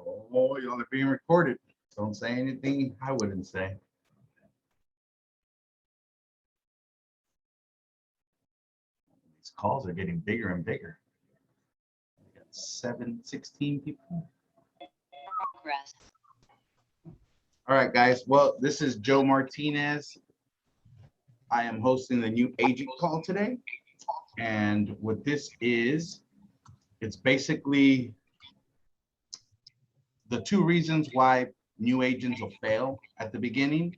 Oh, y'all are being recorded. Don't say anything I wouldn't say. These calls are getting bigger and bigger. We got 16 people. Progress. All right, guys. Well, this is Joe Martinez. I am hosting the new agent call today. And what this is, it's basically the 2 reasons why new agents will fail at the beginning,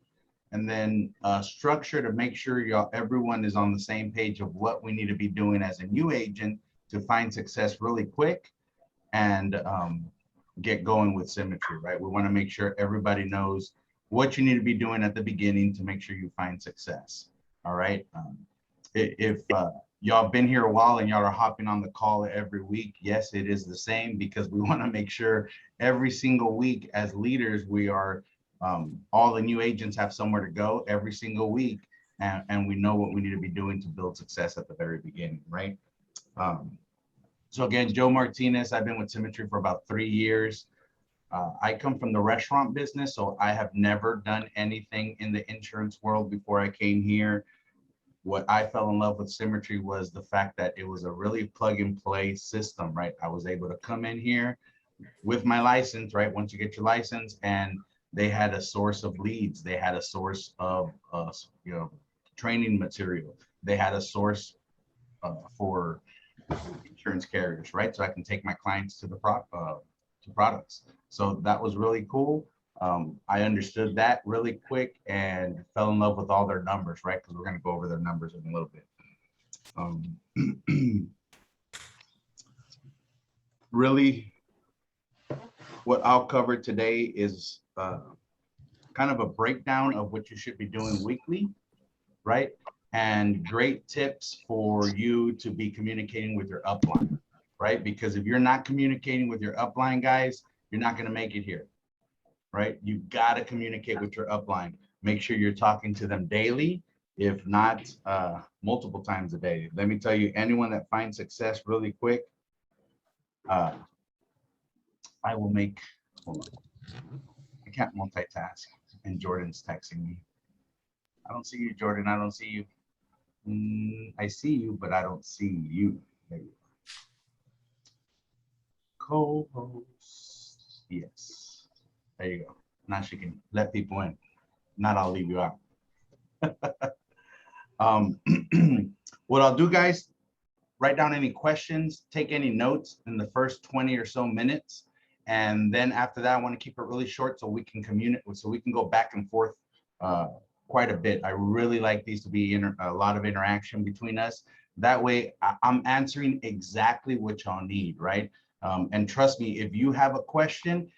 and then structure to make sure everyone is on the same page of what we need to be doing as a new agent to find success really quick and get going with Symmetry, right? We want to make sure everybody knows what you need to be doing at the beginning to make sure you find success. All right. If y'all been here a while and y'all are hopping on the call every week, yes, it is the same, because we want to make sure every single week as leaders, we are all the new agents have somewhere to go every single week, and we know what we need to be doing to build success at the very beginning, right? So again, Joe Martinez, I've been with Symmetry for about 3 years. I come from the restaurant business, so I have never done anything in the insurance world before I came here. What I fell in love with Symmetry was the fact that it was a really plug and play system, right? I was able to come in here with my license, right? Once you get your license, and they had a source of leads. They had a source of, training material. They had a source for insurance carriers, right? So I can take my clients to the products. So that was really cool. I understood that really quick and fell in love with all their numbers, right? Because we're going to go over their numbers in a little bit. Really, what I'll cover today is kind of a breakdown of what you should be doing weekly, right? And great tips for you to be communicating with your upline, right? Because if you're not communicating with your upline, guys, you're not going to make it here, right? You've got to communicate with your upline. Make sure you're talking to them daily, if not multiple times a day. Let me tell you, anyone that finds success really quick, I will make, hold on. I can't multitask, and Jordan's texting me. I don't see you, Jordan. I don't see you. I see you, but I don't see you. There you go. Co-host. Yes. There you go. Now she can let people in. Not I'll leave you out. What I'll do, guys, write down any questions, take any notes in the first 20 or so minutes. And then after that, I want to keep it really short so we can communicate, so we can go back and forth quite a bit. I really like these to be a lot of interaction between us. That way I'm answering exactly what y'all need, right? And trust me, if you have a question,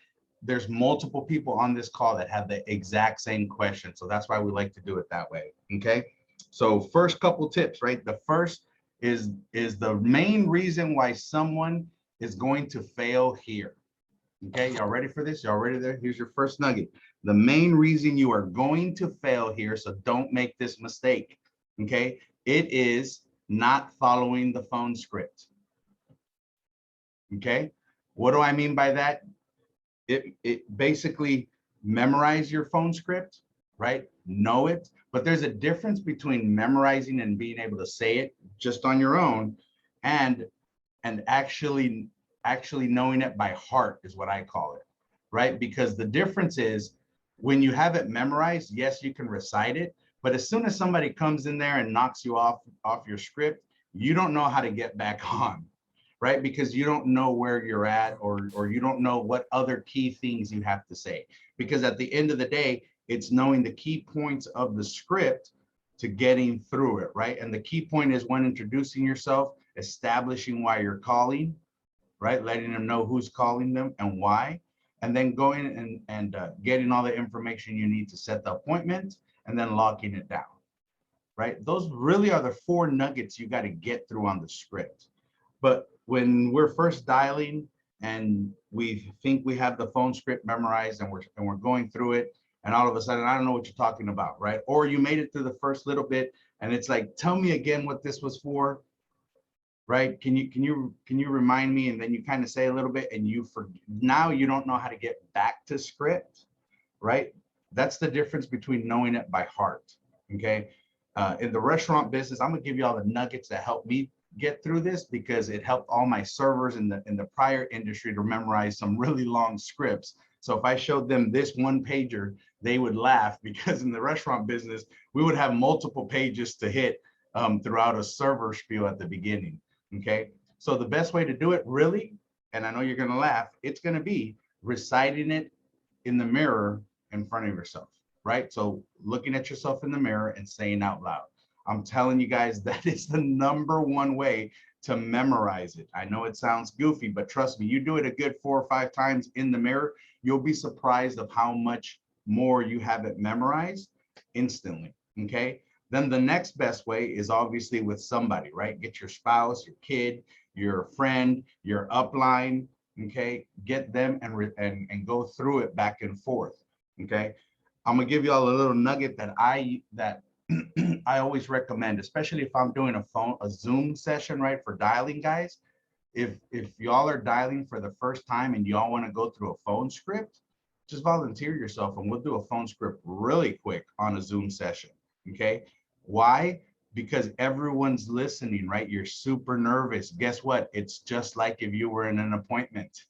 there's multiple people on this call that have the exact same question. So that's why we like to do it that way, okay? So first couple tips, right? The first is the main reason why someone is going to fail here. Okay, y'all ready for this? Y'all ready there? Here's your first nugget. The main reason you are going to fail here, so don't make this mistake, okay? It is not following the phone script, okay? What do I mean by that? It basically memorize your phone script, right? Know it, but there's a difference between memorizing and being able to say it just on your own and actually knowing it by heart is what I call it, right? Because the difference is when you have it memorized, yes, you can recite it, but as soon as somebody comes in there and knocks you off your script, you don't know how to get back on, right? Because you don't know where you're at, or you don't know what other key things you have to say. Because at the end of the day, it's knowing the key points of the script to getting through it, right? And the key point is when introducing yourself, establishing why you're calling, right? Letting them know who's calling them and why, and then going and getting all the information you need to set the appointment and then locking it down, right? Those really are the 4 nuggets you got to get through on the script. But when we're first dialing and we think we have the phone script memorized and we're going through it, and all of a sudden, I don't know what you're talking about, right? Or you made it through the first little bit and it's like, tell me again what this was for. right? Can you remind me? And then you kind of say a little bit and now you don't know how to get back to script, right? That's the difference between knowing it by heart. Okay. In the restaurant business, I'm gonna give you all the nuggets that help me get through this, because it helped all my servers in the prior industry to memorize some really long scripts. So if I showed them this one pager, they would laugh, because in the restaurant business, we would have multiple pages to hit throughout a server spiel at the beginning. Okay. So the best way to do it, really, and I know you're gonna laugh, it's gonna be reciting it in the mirror in front of yourself, right? So looking at yourself in the mirror and saying out loud. I'm telling you guys, that is the #1 way to memorize it. I know it sounds goofy, but trust me, you do it a good 4 or 5 times in the mirror, you'll be surprised of how much more you have it memorized instantly, okay? Then the next best way is obviously with somebody, right? Get your spouse, your kid, your friend, your upline, okay? Get them and go through it back and forth, okay? I'm gonna give you all a little nugget that I always recommend, especially if I'm doing a Zoom session, right, for dialing, guys. If y'all are dialing for the first time and y'all want to go through a phone script, just volunteer yourself and we'll do a phone script really quick on a Zoom session. Okay. Why? Because everyone's listening, right? You're super nervous. Guess what? It's just like if you were in an appointment,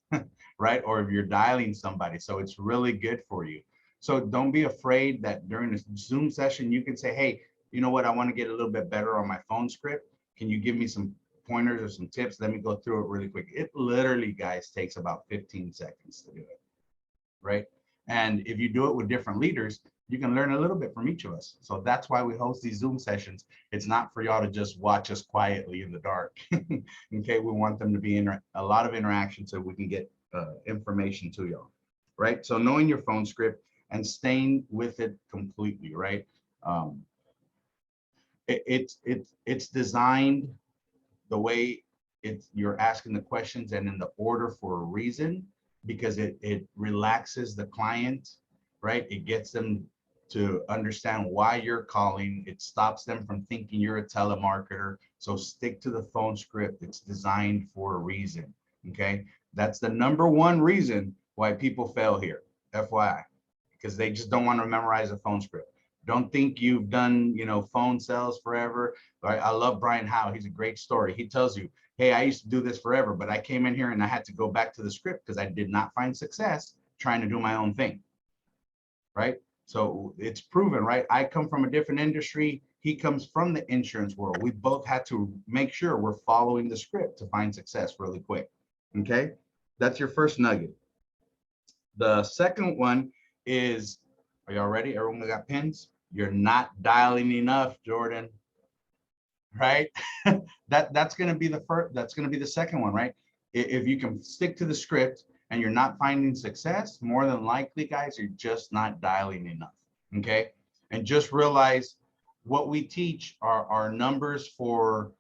right? Or if you're dialing somebody. So it's really good for you. So don't be afraid that during a Zoom session, you can say, hey, you know what? I want to get a little bit better on my phone script. Can you give me some pointers or some tips? Let me go through it really quick. It literally, guys, takes about 15 seconds to do it, right? And if you do it with different leaders, you can learn a little bit from each of us. So that's why we host these Zoom sessions. It's not for y'all to just watch us quietly in the dark. Okay, we want them to be in a lot of interaction so we can get information to y'all, right? So knowing your phone script and staying with it completely, right? It's designed the way you're asking the questions and in the order for a reason, because it relaxes the client, right? It gets them to understand why you're calling. It stops them from thinking you're a telemarketer. So stick to the phone script. It's designed for a reason. Okay. That's the #1 reason why people fail here, FYI, because they just don't want to memorize a phone script. Don't think you've done, phone sales forever. I love Brian Howe. He's a great story. He tells you, hey, I used to do this forever, but I came in here and I had to go back to the script because I did not find success trying to do my own thing, right? So it's proven, right? I come from a different industry. He comes from the insurance world. We both had to make sure we're following the script to find success really quick, okay? That's your first nugget. The second one is, are y'all ready? Everyone got pens? You're not dialing enough, Jordan, right? That's going to be the first, that's going to be the second one, right? If you can stick to the script and you're not finding success, more than likely, guys, you're just not dialing enough, okay? And just realize what we teach are numbers for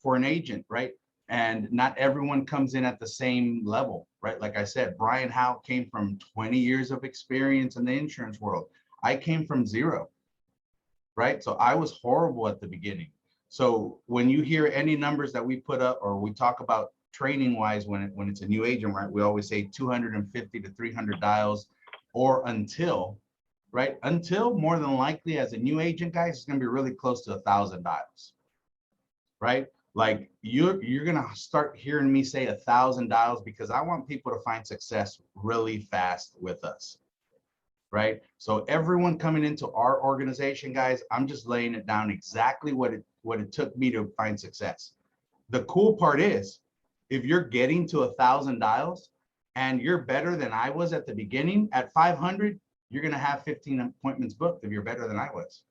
an agent, right? And not everyone comes in at the same level, right? Like I said, Brian Howe came from 20 years of experience in the insurance world. I came from 0, right? So I was horrible at the beginning. So when you hear any numbers that we put up or we talk about training wise, when it's a new agent, right? We always say 250 to 300 dials or until, right? Until, more than likely, as a new agent, guys, it's going to be really close to 1,000 dials, right? Like you're going to start hearing me say 1,000 dials because I want people to find success really fast with us, right? So everyone coming into our organization, guys, I'm just laying it down exactly what it took me to find success. The cool part is, if you're getting to 1,000 dials and you're better than I was at the beginning, at 500, you're going to have 15 appointments booked if you're better than I was,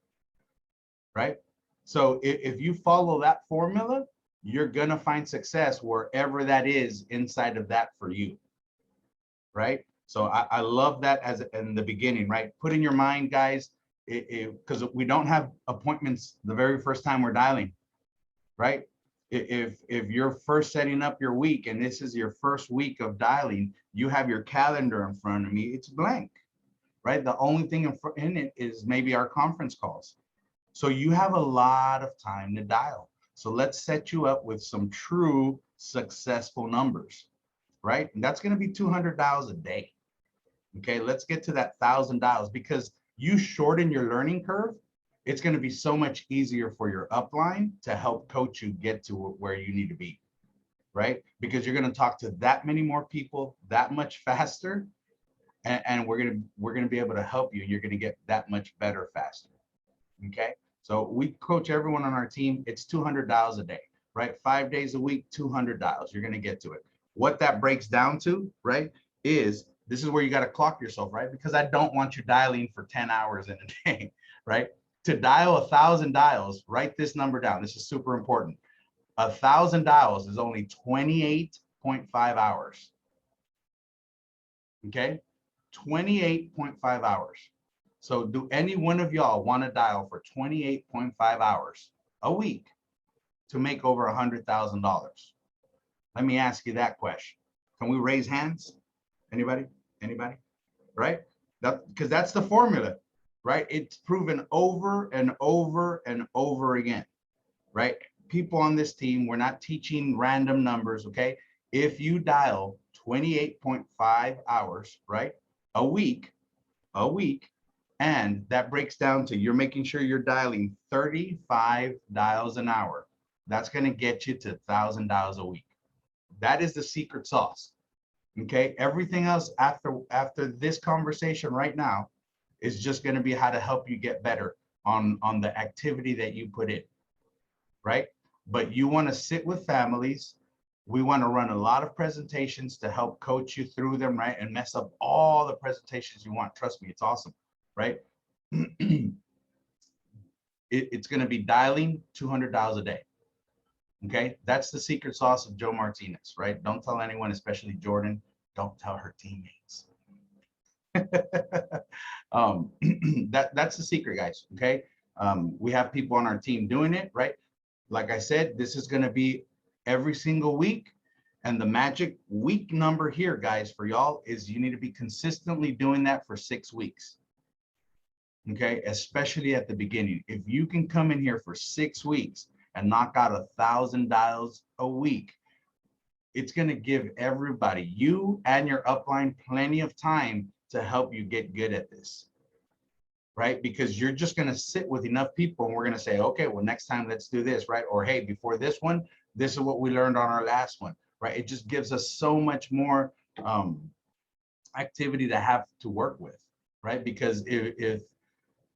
right? So if you follow that formula, you're going to find success wherever that is inside of that for you, right? So I love that as in the beginning, right? Put in your mind, guys, because we don't have appointments the very first time we're dialing, right? If you're first setting up your week and this is your first week of dialing, you have your calendar in front of me, it's blank, right? The only thing in it is maybe our conference calls. So you have a lot of time to dial. So let's set you up with some true successful numbers, right? And that's going to be $200 a day. Okay, let's get to that $1,000 because you shorten your learning curve. It's going to be so much easier for your upline to help coach you get to where you need to be, right? Because you're going to talk to that many more people that much faster, and we're gonna be able to help you. You're going to get that much better faster. Okay, so we coach everyone on our team. It's $200 a day, right? 5 days a week, $200. You're going to get to it. What that breaks down to, right, is this is where you got to clock yourself, right? Because I don't want you dialing for 10 hours in a day, right? To dial 1,000 dials, write this number down. This is super important. 1,000 dials is only 28.5 hours. Okay, 28.5 hours. So do any one of y'all want to dial for 28.5 hours a week to make over $100,000? Let me ask you that question. Can we raise hands? Anybody? Anybody? Right? Because that's the formula, right? It's proven over and over and over again, right? People on this team, we're not teaching random numbers, okay? If you dial 28.5 hours, right, a week, and that breaks down to you're making sure you're dialing 35 dials an hour, that's going to get you to $1,000 a week. That is the secret sauce. Okay, everything else after this conversation right now is just going to be how to help you get better on the activity that you put in, right? But you want to sit with families. We want to run a lot of presentations to help coach you through them, right? And mess up all the presentations you want. Trust me, it's awesome, right? It's going to be dialing $200 a day. Okay, that's the secret sauce of Joe Martinez, right? Don't tell anyone, especially Jordan. Don't tell her teammates. That's the secret, guys. Okay, we have people on our team doing it, right? Like I said, this is going to be every single week, and the magic week number here, guys, for y'all is you need to be consistently doing that for 6 weeks. Okay, especially at the beginning. If you can come in here for 6 weeks and knock out 1,000 dials a week, it's going to give everybody, you and your upline, plenty of time to help you get good at this, right? Because you're just going to sit with enough people and we're going to say, okay, well, next time let's do this, right? Or hey, before this one, this is what we learned on our last one, right? It just gives us so much more activity to have to work with, right? Because if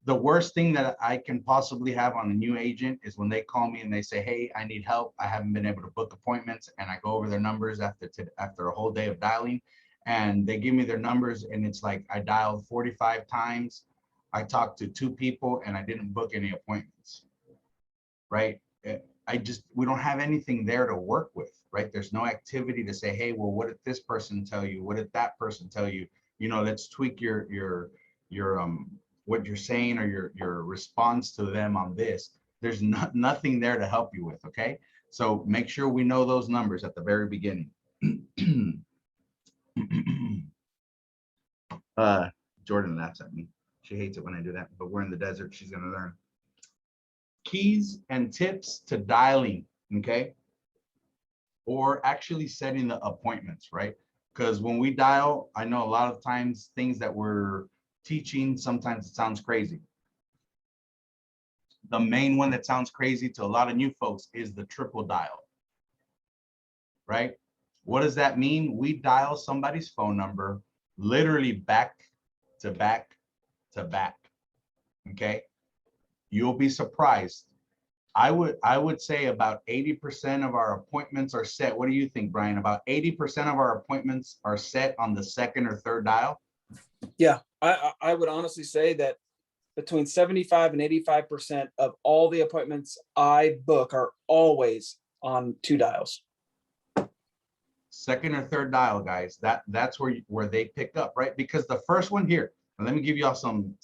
the worst thing that I can possibly have on a new agent is when they call me and they say, hey, I need help. I haven't been able to book appointments, and I go over their numbers after a whole day of dialing, and they give me their numbers and it's like I dialed 45 times. I talked to 2 people and I didn't book any appointments, right? We don't have anything there to work with, right? There's no activity to say, hey, well, what did this person tell you? What did that person tell you? You know, let's tweak your what you're saying or your response to them on this. There's nothing there to help you with. Okay, so make sure we know those numbers at the very beginning. Jordan laughs at me. She hates it when I do that, but we're in the desert. She's going to learn. Keys and tips to dialing, okay? Or actually setting the appointments, right? Because when we dial, I know a lot of times things that we're teaching, sometimes it sounds crazy. The main one that sounds crazy to a lot of new folks is the triple dial, right? What does that mean? We dial somebody's phone number literally back to back to back, okay? You'll be surprised. I would say about 80% of our appointments are set. What do you think, Brian? About 80% of our appointments are set on the second or third dial? Yeah, I would honestly say that between 75 and 85% of all the appointments I book are always on 2 dials. Second or third dial, guys. That's where they pick up, right? Because the first one here, and let me give y'all some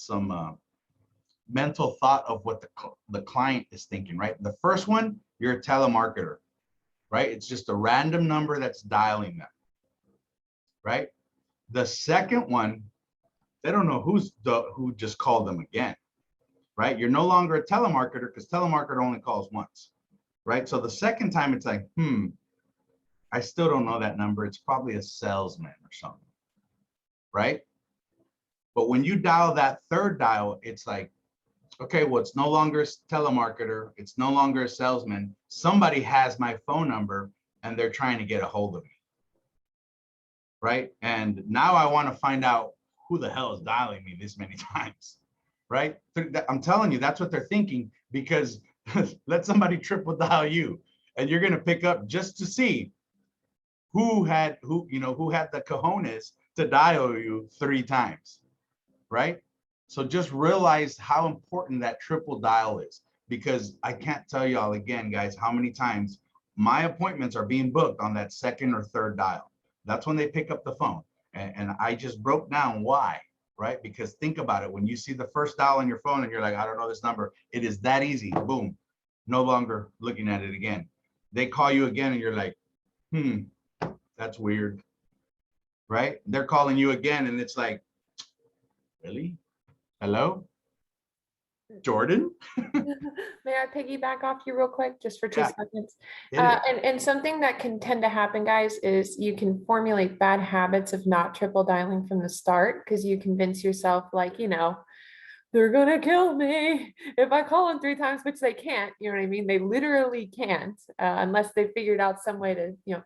mental thought of what the client is thinking, right? The first one, you're a telemarketer, right? It's just a random number that's dialing them, right? The second one, they don't know who just called them again, right? You're no longer a telemarketer because telemarketer only calls once. right? So the second time it's like, I still don't know that number. It's probably a salesman or something, right? But when you dial that third dial, it's like, okay, well, it's no longer a telemarketer. It's no longer a salesman. Somebody has my phone number and they're trying to get a hold of me, right? And now I want to find out who the hell is dialing me this many times, right? I'm telling you, that's what they're thinking, because let somebody triple dial you and you're going to pick up just to see who had the cojones to dial you 3 times, right? So just realize how important that triple dial is, because I can't tell y'all again, guys, how many times my appointments are being booked on that second or third dial. That's when they pick up the phone. And I just broke down why, right? Because think about it. When you see the first dial on your phone and you're like, I don't know this number, it is that easy. Boom. No longer looking at it again. They call you again and you're like, that's weird, right? They're calling you again and it's like, really? Hello? Jordan? May I piggyback off you real quick, just for 2 Yeah. seconds? Hit it. And something that can tend to happen, guys, is you can formulate bad habits of not triple dialing from the start, because you convince yourself, like, they're gonna kill me if I call them 3 times, which they can't, you know what I mean? They literally can't, unless they figured out some way to,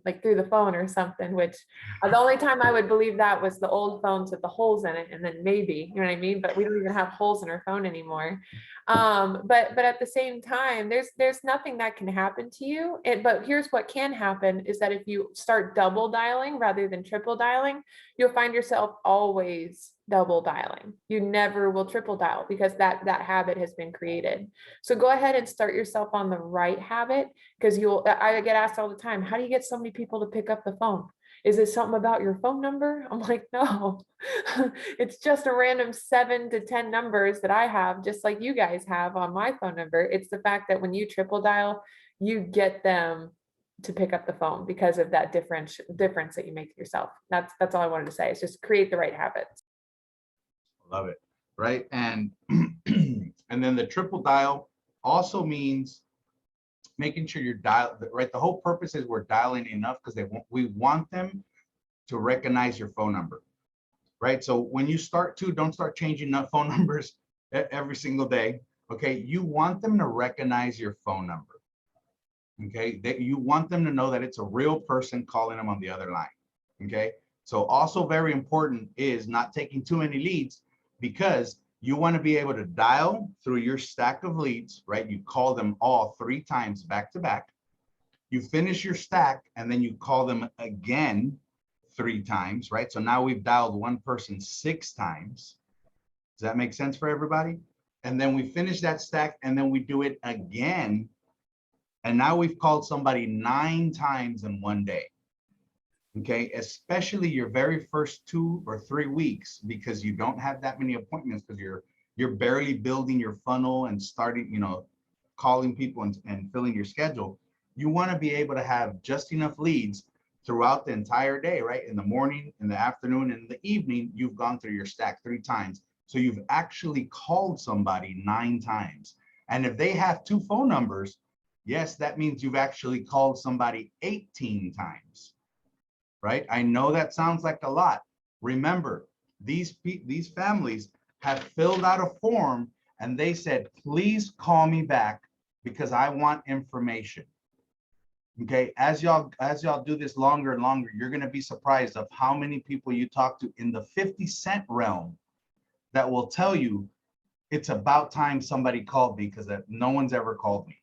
like through the phone or something, which the only time I would believe that was the old phones with the holes in it, and then maybe, you know what I mean? But we don't even have holes in our phone anymore. But at the same time, there's nothing that can happen to you. But here's what can happen is that if you start double dialing rather than triple dialing, you'll find yourself always double dialing. You never will triple dial, because that habit has been created. So go ahead and start yourself on the right habit, because I get asked all the time, how do you get so many people to pick up the phone? Is it something about your phone number? I'm like, no, it's just a random 7 to 10 numbers that I have, just like you guys have on my phone number. It's the fact that when you triple dial, you get them to pick up the phone because of that difference that you make yourself. That's all I wanted to say, is just create the right habits. Love it, right? And and then the triple dial also means making sure you're right. The whole purpose is we're dialing enough because we want them to recognize your phone number, right? So when you don't start changing phone numbers every single day. Okay, you want them to recognize your phone number. Okay, that you want them to know that it's a real person calling them on the other line. Okay, so also very important is not taking too many leads, because you want to be able to dial through your stack of leads, right? You call them all 3 times back to back. You finish your stack and then you call them again 3 times, right? So now we've dialed one person 6 times. Does that make sense for everybody? And then we finish that stack and then we do it again. And now we've called somebody 9 times in one day. Okay, especially your very first 2 or 3 weeks, because you don't have that many appointments, because you're barely building your funnel and starting, calling people and filling your schedule. You want to be able to have just enough leads throughout the entire day, right? In the morning, in the afternoon, and in the evening, you've gone through your stack 3 times. So you've actually called somebody 9 times. And if they have 2 phone numbers, yes, that means you've actually called somebody 18 times. Right? I know that sounds like a lot. Remember, these families have filled out a form and they said, please call me back because I want information. Okay, as y'all do this longer and longer, you're going to be surprised of how many people you talk to in the 50-cent realm that will tell you it's about time somebody called me, because no one's ever called me.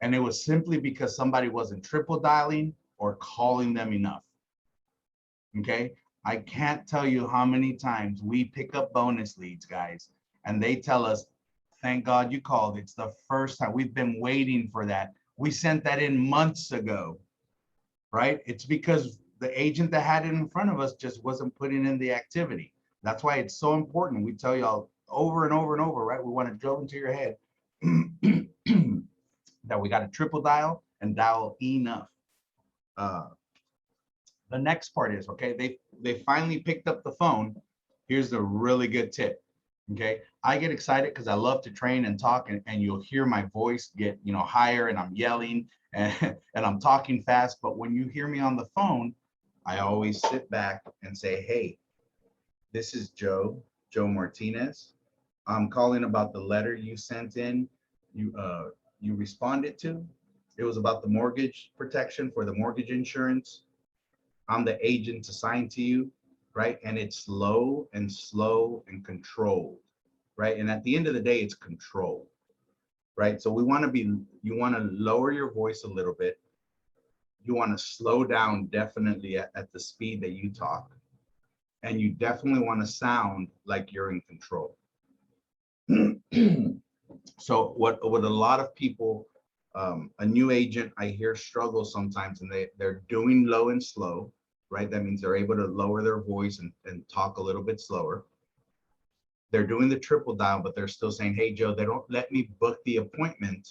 And it was simply because somebody wasn't triple dialing or calling them enough. Okay, I can't tell you how many times we pick up bonus leads, guys, and they tell us, thank God you called. It's the first time. We've been waiting for that. We sent that in months ago, right? It's because the agent that had it in front of us just wasn't putting in the activity. That's why it's so important. We tell y'all over and over and over, right? We want to drill into your head that we got to triple dial and dial enough. The next part is, okay, they finally picked up the phone. Here's the really good tip. Okay, I get excited because I love to train and talk, and you'll hear my voice get, higher, and I'm yelling and, and I'm talking fast. But when you hear me on the phone, I always sit back and say, hey, this is Joe Martinez. I'm calling about the letter you sent in. You responded to. It was about the mortgage protection for the mortgage insurance. I'm the agent assigned to you, right? And it's slow and controlled, right? And at the end of the day, it's controlled, right? So you want to lower your voice a little bit. You want to slow down definitely at the speed that you talk. And you definitely want to sound like you're in control. So what a lot of people, a new agent I hear struggle sometimes, and they're doing low and slow, right? That means they're able to lower their voice and talk a little bit slower. They're doing the triple dial, but they're still saying, hey, Joe, they don't let me book the appointment.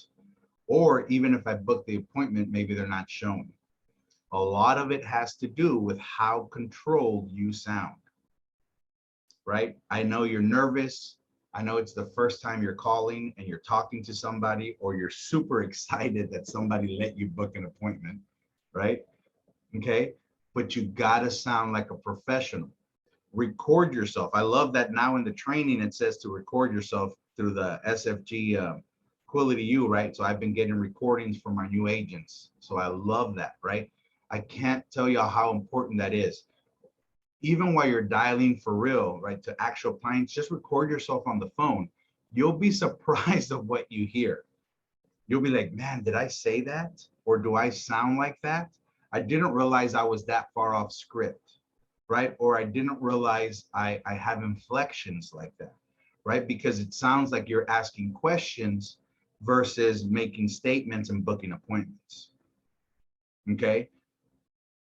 Or even if I book the appointment, maybe they're not showing. A lot of it has to do with how controlled you sound, right? I know you're nervous. I know it's the first time you're calling and you're talking to somebody, or you're super excited that somebody let you book an appointment, right? Okay, but you gotta sound like a professional. Record yourself. I love that now in the training it says to record yourself through the SFG Quality U, right? So I've been getting recordings from our new agents. So I love that, right? I can't tell you how important that is. Even while you're dialing for real, right, to actual clients, just record yourself on the phone. You'll be surprised of what you hear. You'll be like, man, did I say that? Or do I sound like that? I didn't realize I was that far off script, right? Or I didn't realize I have inflections like that, right? Because it sounds like you're asking questions versus making statements and booking appointments. Okay.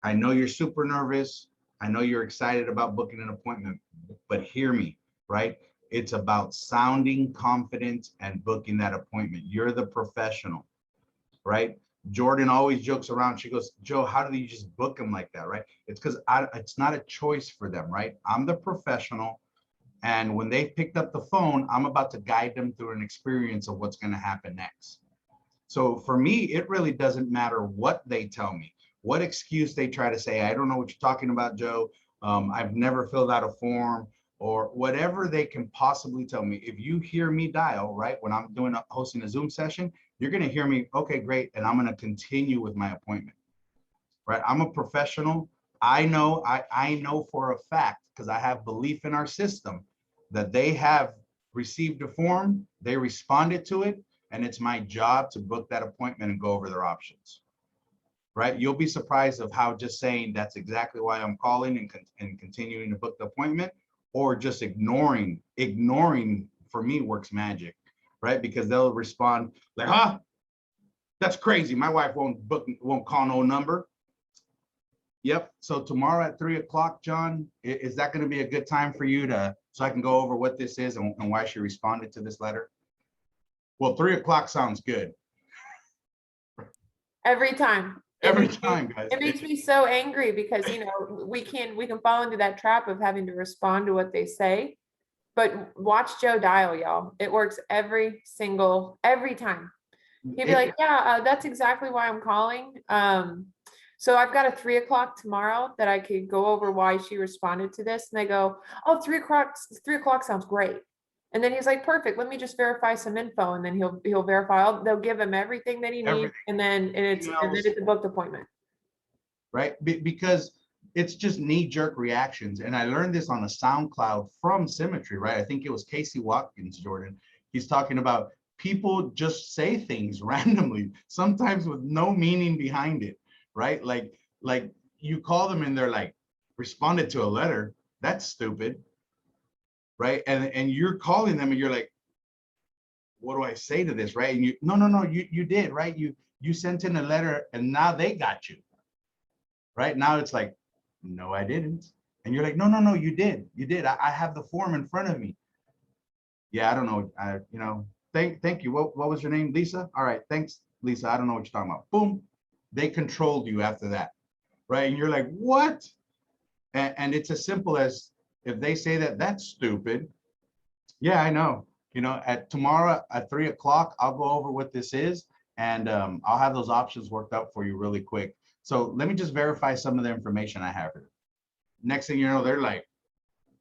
I know you're super nervous. I know you're excited about booking an appointment, but hear me, right? It's about sounding confident and booking that appointment. You're the professional, right? Jordan always jokes around. She goes, Joe, how do you just book them like that, right? It's because it's not a choice for them, right? I'm the professional. And when they picked up the phone, I'm about to guide them through an experience of what's going to happen next. So for me, it really doesn't matter what they tell me, what excuse they try to say. I don't know what you're talking about, Joe. I've never filled out a form, or whatever they can possibly tell me. If you hear me dial, right, when I'm hosting a Zoom session, you're going to hear me, okay, great. And I'm going to continue with my appointment, right? I'm a professional. I know for a fact, because I have belief in our system, that they have received a form, they responded to it, and it's my job to book that appointment and go over their options, right? You'll be surprised of how just saying that's exactly why I'm calling and continuing to book the appointment, or just ignoring for me works magic, right? Because they'll respond like, huh, that's crazy. My wife won't call no number. Yep. So tomorrow at 3 o'clock, John, is that going to be a good time for you so I can go over what this is and why she responded to this letter? Well, 3 o'clock sounds good. Every time. Every time, guys. It makes me so angry because, we can fall into that trap of having to respond to what they say. But watch Joe dial, y'all. It works every time. He'd be like, yeah, that's exactly why I'm calling. So I've got a 3 o'clock tomorrow that I could go over why she responded to this. And they go, oh, 3 o'clock sounds great. And then he's like, perfect. Let me just verify some info. And then he'll verify. They'll give him everything that he needs. And then it's a booked appointment. Right. Because it's just knee-jerk reactions. And I learned this on a SoundCloud from Symmetry, right? I think it was Casey Watkins, Jordan. He's talking about people just say things randomly, sometimes with no meaning behind it, right? Like you call them and they're like, responded to a letter. That's stupid. Right. And you're calling them and you're like, what do I say to this? Right. And you did, right? You sent in a letter and now they got you. Right. Now it's like, no, I didn't. And you're like, no, you did. I have the form in front of me. Yeah, I don't know. Thank you. What was your name? Lisa? All right. Thanks, Lisa. I don't know what you're talking about. Boom. They controlled you after that. Right. And you're like, what? And it's as simple as, if they say that's stupid, Yeah, I know. You know, at tomorrow at 3 o'clock, I'll go over what this is, and I'll have those options worked out for you really quick. So let me just verify some of the information I have here. Next thing you know, they're like,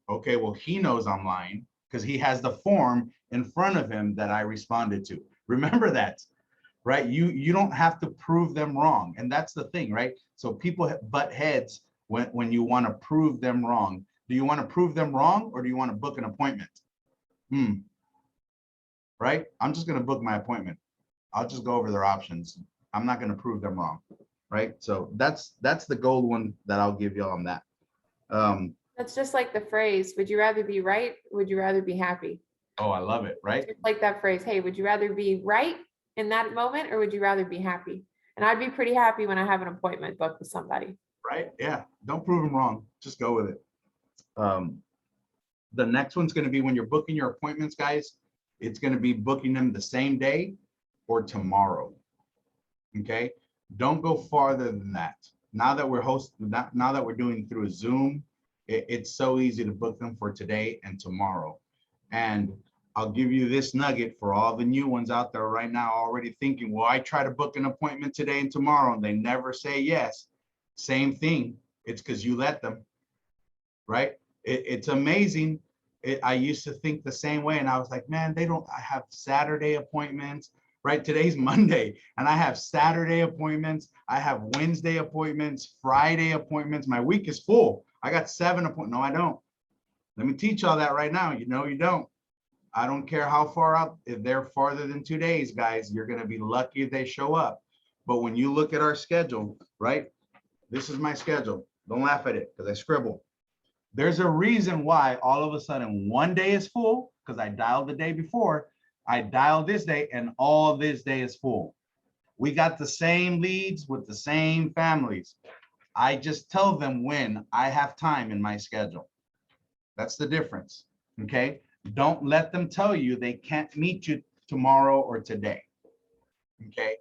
okay, well, he knows I'm lying because he has the form in front of him that I responded to. Remember that, right? You don't have to prove them wrong. And that's the thing, right? So people butt heads when you want to prove them wrong. Do you want to prove them wrong, or do you want to book an appointment? Right? I'm just going to book my appointment. I'll just go over their options. I'm not going to prove them wrong, right? So that's the gold one that I'll give y'all on that. That's just like the phrase, would you rather be right? Would you rather be happy? Oh, I love it, right? Just like that phrase, hey, would you rather be right in that moment, or would you rather be happy? And I'd be pretty happy when I have an appointment booked with somebody. Right? Yeah. Don't prove them wrong. Just go with it. The next one's going to be when you're booking your appointments, guys, it's going to be booking them the same day or tomorrow. Okay. Don't go farther than that. Now that we're now that we're doing through a Zoom, it's so easy to book them for today and tomorrow. And I'll give you this nugget for all the new ones out there right now already thinking, well, I try to book an appointment today and tomorrow and they never say yes. Same thing. It's because you let them, right? It's amazing. I used to think the same way, and I was like, man, I have Saturday appointments, right? Today's Monday, and I have Saturday appointments. I have Wednesday appointments, Friday appointments. My week is full. I got 7 appointments. No, I don't. Let me teach y'all that right now. You know, you don't. I don't care how far out. If they're farther than 2 days, guys, you're going to be lucky if they show up. But when you look at our schedule, right? This is my schedule. Don't laugh at it because I scribble. There's a reason why all of a sudden one day is full, because I dialed the day before. I dialed this day and all this day is full. We got the same leads with the same families. I just tell them when I have time in my schedule. That's the difference. Okay. Don't let them tell you they can't meet you tomorrow or today. Okay.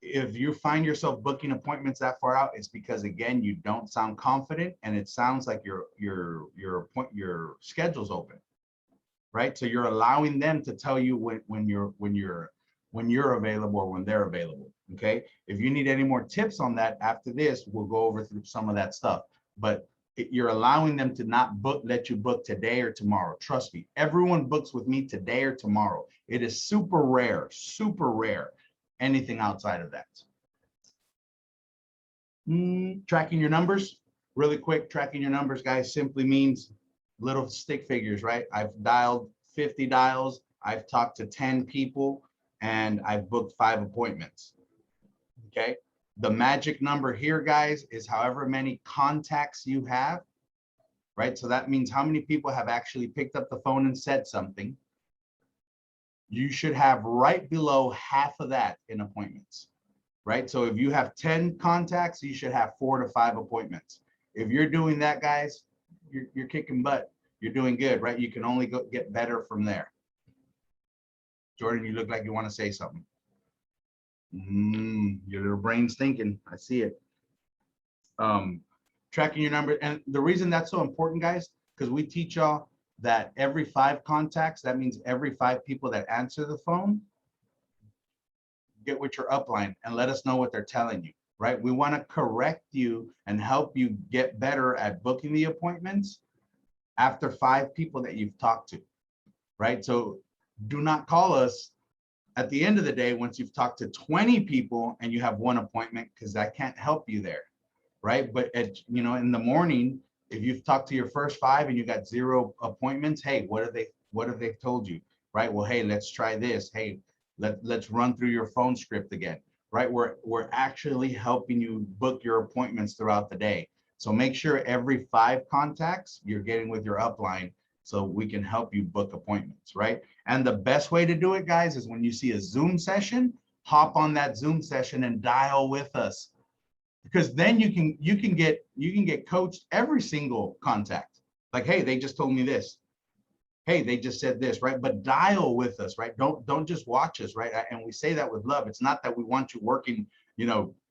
If you find yourself booking appointments that far out, it's because, again, you don't sound confident, and it sounds like your schedule's open, right? So you're allowing them to tell you when you're available or when they're available. Okay. If you need any more tips on that after this, we'll go over through some of that stuff. But you're allowing them to not let you book today or tomorrow. Trust me, everyone books with me today or tomorrow. It is super rare anything outside of that. Tracking your numbers, really quick. Tracking your numbers, guys, simply means little stick figures, right? I've dialed 50 dials, I've talked to 10 people, and I've booked 5 appointments. Okay. The magic number here, guys, is however many contacts you have, right? So that means how many people have actually picked up the phone and said something. You should have right below half of that in appointments, right? So if you have 10 contacts, you should have 4 to 5 appointments. If you're doing that, guys, you're kicking butt. You're doing good, right? You can only get better from there. Jordan, you look like you want to say something. Your little brain's thinking. I see it. Tracking your number. And the reason that's so important, guys, because we teach y'all that every 5 contacts, that means every 5 people that answer the phone, get with your upline and let us know what they're telling you, right? We want to correct you and help you get better at booking the appointments after 5 people that you've talked to, right? So do not call us at the end of the day once you've talked to 20 people and you have 1 appointment, because I can't help you there, right? But in the morning, if you've talked to your first 5 and you got 0 appointments, hey, what have they told you, right? Well, hey, let's try this. Hey, let's run through your phone script again, right? We're actually helping you book your appointments throughout the day. So make sure every 5 contacts you're getting with your upline so we can help you book appointments, right? And the best way to do it, guys, is when you see a Zoom session, hop on that Zoom session and dial with us. Because then you can get coached every single contact. Like, hey, they just told me this. Hey, they just said this, right? But dial with us, right? Don't just watch us, right? And we say that with love. It's not that we want you working,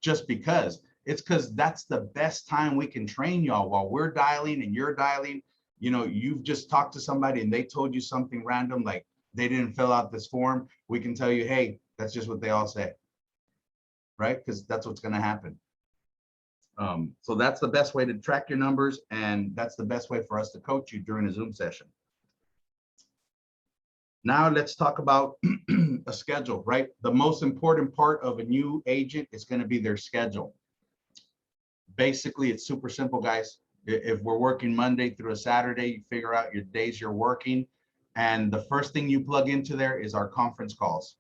just because. It's because that's the best time we can train y'all while we're dialing and you're dialing. you know, you've just talked to somebody and they told you something random, like they didn't fill out this form, we can tell you, hey, that's just what they all say, right? Because that's what's going to happen. So that's the best way to track your numbers, and that's the best way for us to coach you during a Zoom session. Now let's talk about a schedule, right? The most important part of a new agent is going to be their schedule. Basically, it's super simple, guys. If we're working Monday through a Saturday, you figure out your days you're working, and the first thing you plug into there is our conference calls,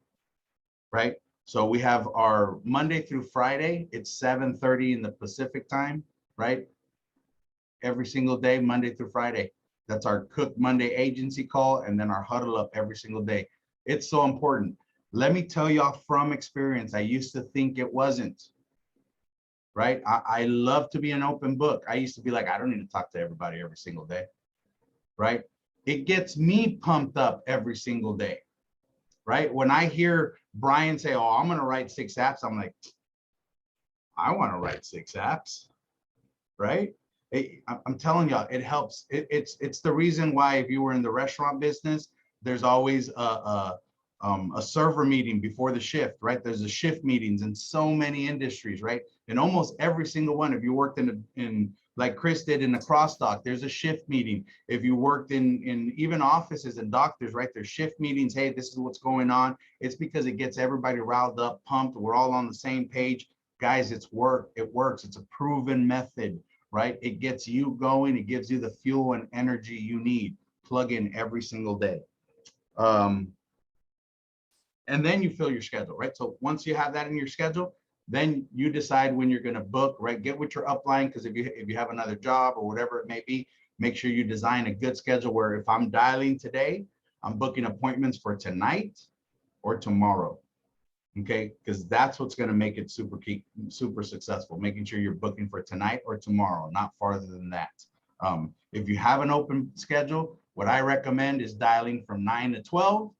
right? So we have our Monday through Friday, it's 7:30 in the Pacific time, right? Every single day, Monday through Friday. That's our Cook Monday agency call, and then our huddle up every single day. It's so important. Let me tell y'all from experience, I used to think it wasn't, right? I love to be an open book. I used to be like, I don't need to talk to everybody every single day, right? It gets me pumped up every single day, right? When I hear Brian say, oh, I'm going to write 6 apps, I'm like, I want to write 6 apps, right? I'm telling y'all, it helps. It's the reason why if you were in the restaurant business, there's always a server meeting before the shift, right? There's a shift meetings in so many industries, right? In almost every single one. If you worked in like Chris did in the cross dock, there's a shift meeting. If you worked in even offices and doctors, right? There's shift meetings. Hey, this is what's going on. It's because it gets everybody riled up, pumped. We're all on the same page. Guys, it works. It's a proven method, right? It gets you going. It gives you the fuel and energy you need. Plug in every single day. And then you fill your schedule, right? So once you have that in your schedule, then you decide when you're going to book, right? Get with your upline, because if you have another job or whatever it may be, make sure you design a good schedule where if I'm dialing today, I'm booking appointments for tonight or tomorrow. Okay, because that's what's going to make it super successful, making sure you're booking for tonight or tomorrow, not farther than that. If you have an open schedule, what I recommend is dialing from 9 to 12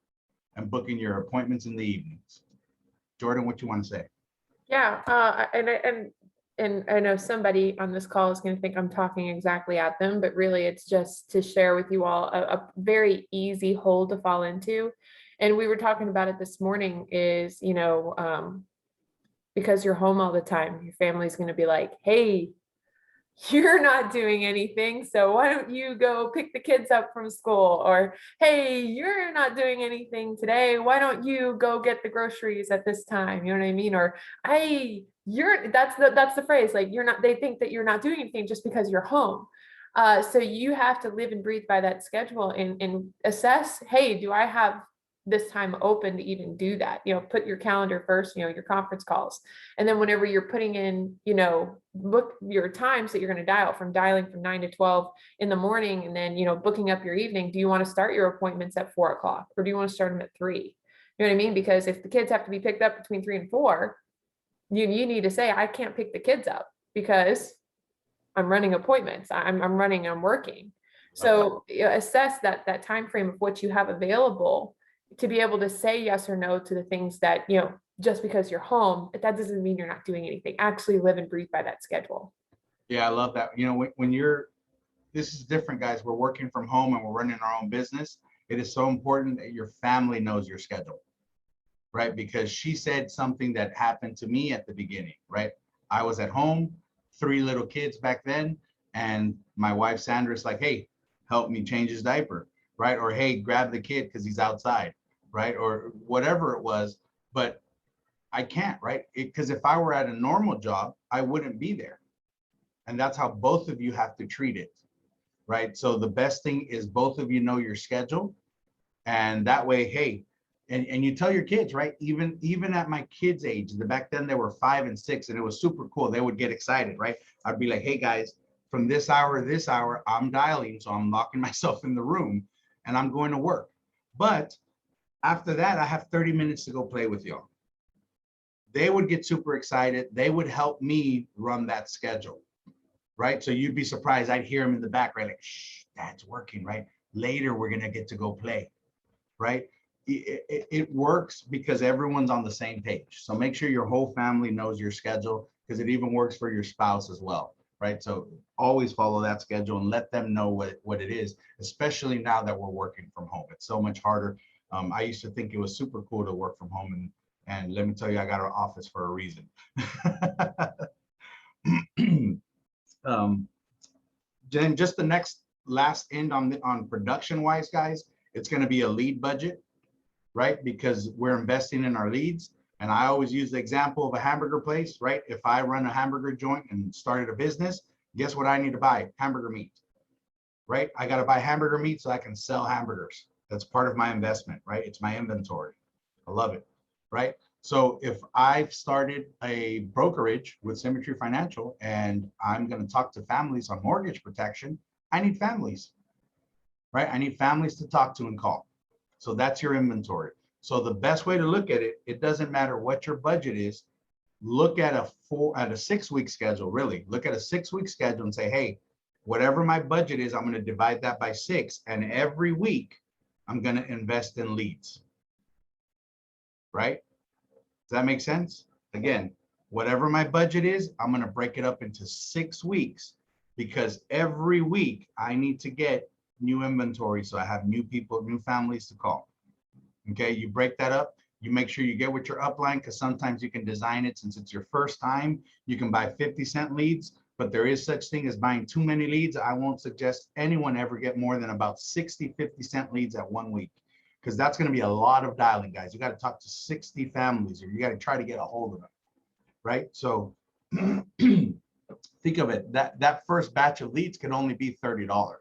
and booking your appointments in the evenings. Jordan, what you want to say? Yeah, and I know somebody on this call is going to think I'm talking exactly at them, but really it's just to share with you all a very easy hole to fall into. And we were talking about it this morning is, you know, because you're home all the time, your family's going to be like, hey, you're not doing anything, so why don't you go pick the kids up from school? Or, hey, you're not doing anything today, why don't you go get the groceries at this time? You know what I mean? Or, hey, that's the phrase, like you're not, they think that you're not doing anything just because you're home. So you have to live and breathe by that schedule and assess, hey, do I have this time open to even do that? You know, put your calendar first, you know, your conference calls. And then whenever you're putting in, you know, book your times that you're going to dial from 9 to 12 in the morning, and then, you know, booking up your evening. Do you want to start your appointments at 4 o'clock or do you want to start them at 3? You know what I mean? Because if the kids have to be picked up between 3 and 4, you need to say, I can't pick the kids up because I'm running appointments. I'm working. So assess that time frame of what you have available to be able to say yes or no to the things that, you know, just because you're home, that doesn't mean you're not doing anything. Actually live and breathe by that schedule. Yeah, I love that. You know, when this is different, guys. We're working from home and we're running our own business. It is so important that your family knows your schedule, right? Because she said something that happened to me at the beginning, right? I was at home, 3 little kids back then, and my wife Sandra's like, hey, help me change his diaper, right? Or hey, grab the kid because he's outside, right? Or whatever it was. But I can't, right? Because if I were at a normal job, I wouldn't be there. And that's how both of you have to treat it, right? So the best thing is both of you know your schedule, and that way, hey, and you tell your kids, right? Even at my kids' age, back then they were 5 and 6, and it was super cool. They would get excited, right? I'd be like, hey guys, from this hour to this hour, I'm dialing, so I'm locking myself in the room and I'm going to work. But after that, I have 30 minutes to go play with y'all. They would get super excited. They would help me run that schedule, right? So you'd be surprised. I'd hear them in the back, right? Like, shh, Dad's working, right? Later, we're going to get to go play, right? It works because everyone's on the same page. So make sure your whole family knows your schedule, because it even works for your spouse as well. right? So always follow that schedule and let them know what it is, especially now that we're working from home. It's so much harder. I used to think it was super cool to work from home, and let me tell you, I got an office for a reason. Then just the last end on production wise, guys, it's going to be a lead budget, right? Because we're investing in our leads. And I always use the example of a hamburger place, right? If I run a hamburger joint and started a business, guess what I need to buy? Hamburger meat, right? I got to buy hamburger meat so I can sell hamburgers. That's part of my investment, right? It's my inventory. I love it, right? So if I've started a brokerage with Symmetry Financial and I'm going to talk to families on mortgage protection, I need families, right? I need families to talk to and call. So that's your inventory. So the best way to look at it, it doesn't matter what your budget is. Look at a 6-week schedule, really. Look at a 6-week schedule and say, hey, whatever my budget is, I'm going to divide that by 6. And every week, I'm going to invest in leads, right? Does that make sense? Again, whatever my budget is, I'm going to break it up into 6 weeks because every week I need to get new inventory. So I have new people, new families to call. Okay, you break that up. You make sure you get with your upline because sometimes you can design it since it's your first time. You can buy 50-cent leads, but there is such thing as buying too many leads. I won't suggest anyone ever get more than about 60, 50-cent leads at 1 week because that's going to be a lot of dialing, guys. You got to talk to 60 families or you got to try to get a hold of them, right? So think of it, that first batch of leads can only be $30,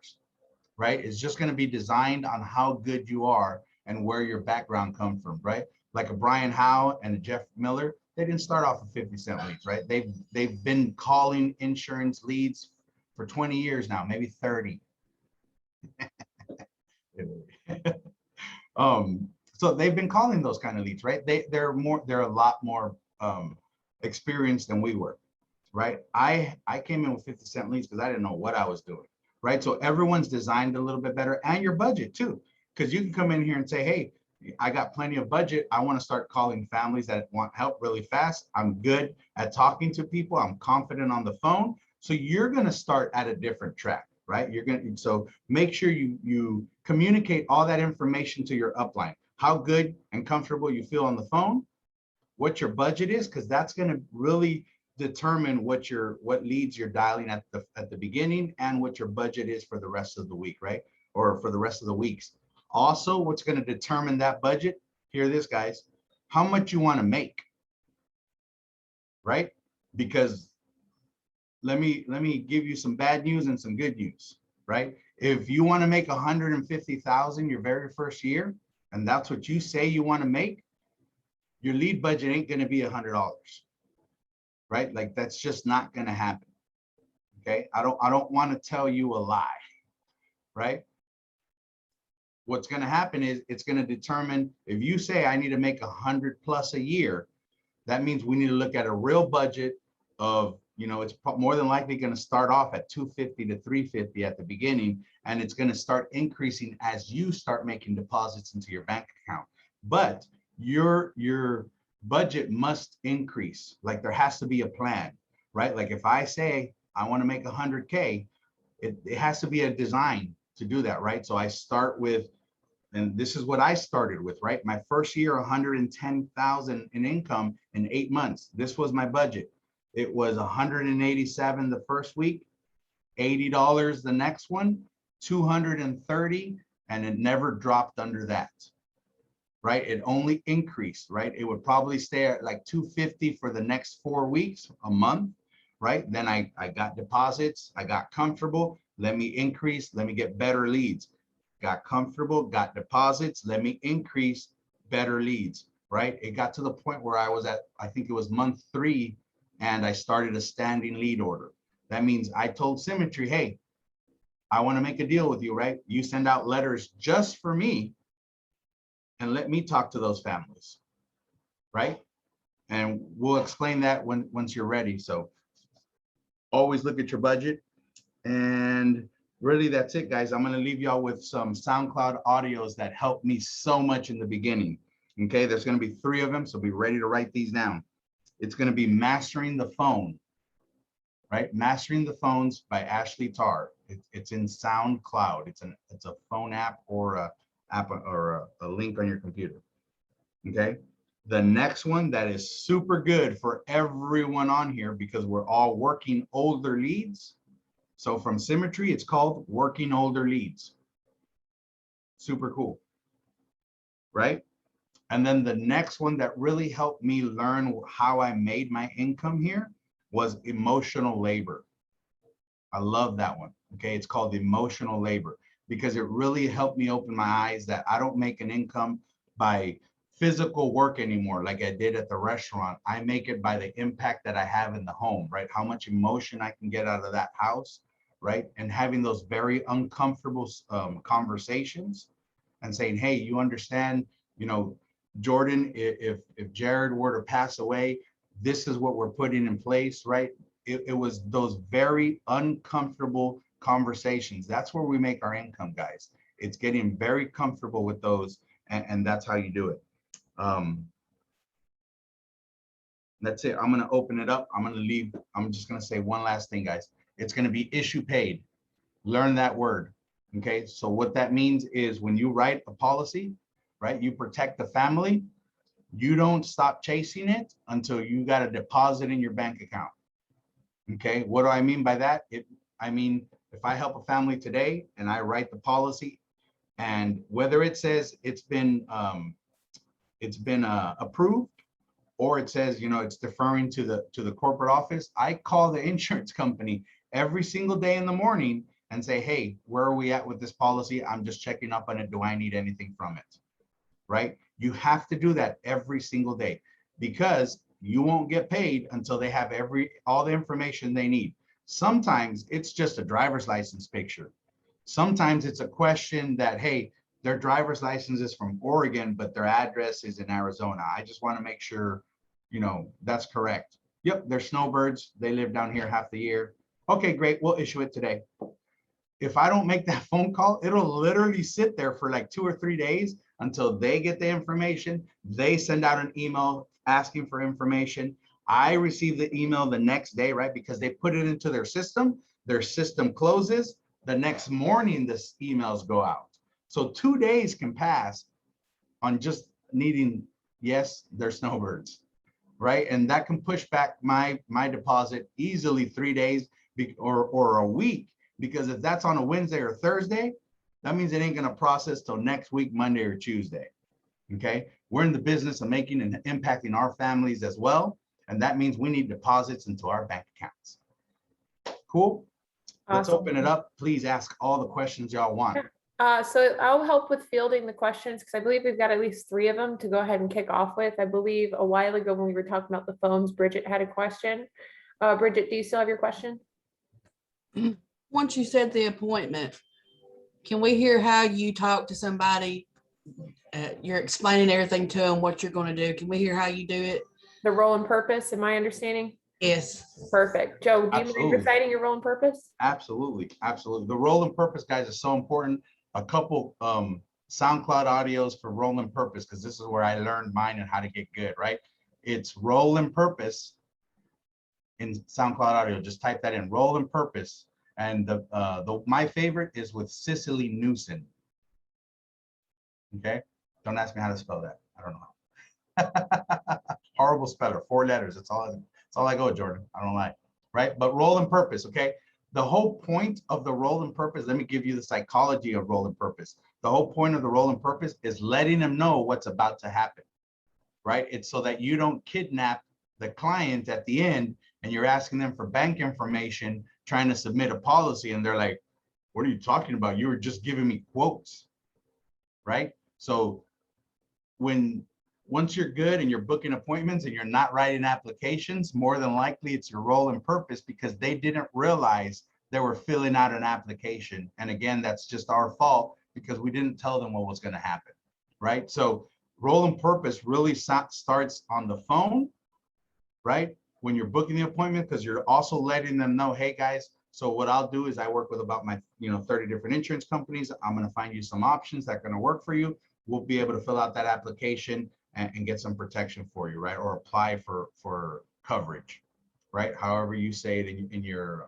right? It's just going to be designed on how good you are and where your background comes from, right? Like a Brian Howe and a Jeff Miller, they didn't start off with 50-cent leads, right? They've been calling insurance leads for 20 years now, maybe 30. So they've been calling those kind of leads, right? They're a lot more experienced than we were, right? I came in with 50-cent leads because I didn't know what I was doing, right? So everyone's designed a little bit better, and your budget too. Because you can come in here and say, hey, I got plenty of budget. I want to start calling families that want help really fast. I'm good at talking to people. I'm confident on the phone. So you're going to start at a different track, right? So make sure you communicate all that information to your upline. How good and comfortable you feel on the phone, what your budget is, because that's going to really determine what leads you're dialing at the beginning and what your budget is for the rest of the week, right? Or for the rest of the weeks. Also, what's going to determine that budget, hear this, guys, how much you want to make, right? Because let me give you some bad news and some good news, right? If you want to make 150,000 your very first year, and that's what you say you want to make, your lead budget ain't going to be $100, right? Like that's just not going to happen. Okay, I don't want to tell you a lie, right? What's going to happen is it's going to determine if you say I need to make 100 plus a year, that means we need to look at a real budget of, it's more than likely going to start off at 250 to 350 at the beginning, and it's going to start increasing as you start making deposits into your bank account. But your budget must increase. Like there has to be a plan, right? Like if I say I want to make 100K, it has to be a design to do that, right? So I start with, and this is what I started with, right? My first year, 110,000 in income in 8 months. This was my budget. It was 187 the first week, $80 the next one, 230, and it never dropped under that, right? It only increased, right? It would probably stay at like 250 for the next 4 weeks, a month, right? Then I got deposits, I got comfortable, let me increase, let me get better leads. Got comfortable, got deposits, let me increase, better leads, right? It got to the point where I was at, I think it was month 3, and I started a standing lead order. That means I told Symmetry, hey, I want to make a deal with you, right? You send out letters just for me and let me talk to those families, right? And we'll explain that once you're ready. So always look at your budget. And really, that's it, guys. I'm going to leave y'all with some SoundCloud audios that helped me so much in the beginning. Okay, there's going to be 3 of them, so be ready to write these down. It's going to be mastering the phone, right? Mastering the Phones by Ashley Tarr. It's in SoundCloud. It's a phone app or a link on your computer. Okay. The next one that is super good for everyone on here because we're all working older leads. So from Symmetry, it's called Working Older Leads. Super cool, right? And then the next one that really helped me learn how I made my income here was emotional labor. I love that one. Okay. It's called emotional labor because it really helped me open my eyes that I don't make an income by physical work anymore like I did at the restaurant. I make it by the impact that I have in the home, right? How much emotion I can get out of that house, right? And having those very uncomfortable conversations and saying, hey, you understand, you know, Jordan, if Jared were to pass away, this is what we're putting in place, right? It was those very uncomfortable conversations. That's where we make our income, guys. It's getting very comfortable with those, and that's how you do it. That's it. I'm going to open it up. I'm going to leave. I'm just going to say one last thing, guys. It's going to be issue paid. Learn that word. Okay. So what that means is when you write a policy, right, you protect the family. You don't stop chasing it until you got a deposit in your bank account. Okay. What do I mean by that? I mean, if I help a family today and I write the policy, and whether it says it's been approved, or it says, you know, it's deferring to the corporate office, I call the insurance company every single day in the morning and say, hey, where are we at with this policy? I'm just checking up on it. Do I need anything from it? Right? You have to do that every single day because you won't get paid until they have all the information they need. Sometimes it's just a driver's license picture. Sometimes it's a question that, hey, their driver's license is from Oregon, but their address is in Arizona. I just want to make sure, you know, that's correct. Yep, they're snowbirds. They live down here half the year. Okay, great. We'll issue it today. If I don't make that phone call, it'll literally sit there for like 2 or 3 days until they get the information. They send out an email asking for information. I receive the email the next day, right? Because they put it into their system. Their system closes. The next morning, the emails go out. So 2 days can pass on just needing, yes, they're snowbirds, right? And that can push back my deposit easily 3 days or a week, because if that's on a Wednesday or Thursday, that means it ain't going to process till next week, Monday or Tuesday. Okay. We're in the business of making and impacting our families as well. And that means we need deposits into our bank accounts. Cool. Let's Awesome. open it up. Please ask all the questions y'all want. So I'll help with fielding the questions because I believe we've got at least 3 of them to go ahead and kick off with. I believe a while ago when we were talking about the phones, Bridget had a question. Bridget, do you still have your question? Once you set the appointment, can we hear how you talk to somebody? You're explaining everything to them, what you're going to do. Can we hear how you do it? The role and purpose, am I understanding? Yes. Perfect. Joe, do you mind Absolutely. reciting your role and purpose? Absolutely. Absolutely. The role and purpose, guys, is so important. A couple SoundCloud audios for role and purpose, because this is where I learned mine and how to get good, right? It's role and purpose in SoundCloud audio. Just type that in, role and purpose. And my favorite is with Cicely Newson. Okay. Don't ask me how to spell that. I don't know. Horrible speller, 4 letters. That's all I go, Jordan. I don't like, right? But role and purpose. Okay. The whole point of the role and purpose, let me give you the psychology of role and purpose. The whole point of the role and purpose is letting them know what's about to happen, right? It's so that you don't kidnap the client at the end and you're asking them for bank information, trying to submit a policy. And they're like, what are you talking about? You were just giving me quotes, right? So once you're good and you're booking appointments and you're not writing applications, more than likely it's your role and purpose because they didn't realize they were filling out an application. And again, that's just our fault because we didn't tell them what was going to happen, right? So role and purpose really starts on the phone, right? When you're booking the appointment, because you're also letting them know, hey guys, so what I'll do is I work with about my 30 different insurance companies. I'm going to find you some options that are going to work for you. We'll be able to fill out that application and get some protection for you, right? Or apply for coverage. right? However you say it in your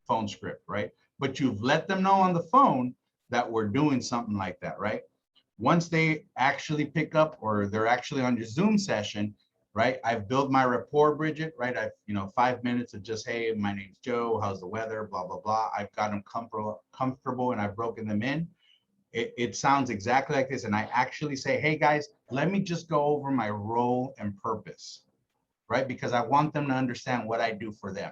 phone script, right? But you've let them know on the phone that we're doing something like that, right? Once they actually pick up or they're actually on your Zoom session, right? I've built my rapport, Bridget, right? I've, 5 minutes of just, hey, my name's Joe, how's the weather, blah, blah, blah. I've got them comfortable and I've broken them in. It sounds exactly like this. And I actually say, hey guys, let me just go over my role and purpose, right? Because I want them to understand what I do for them.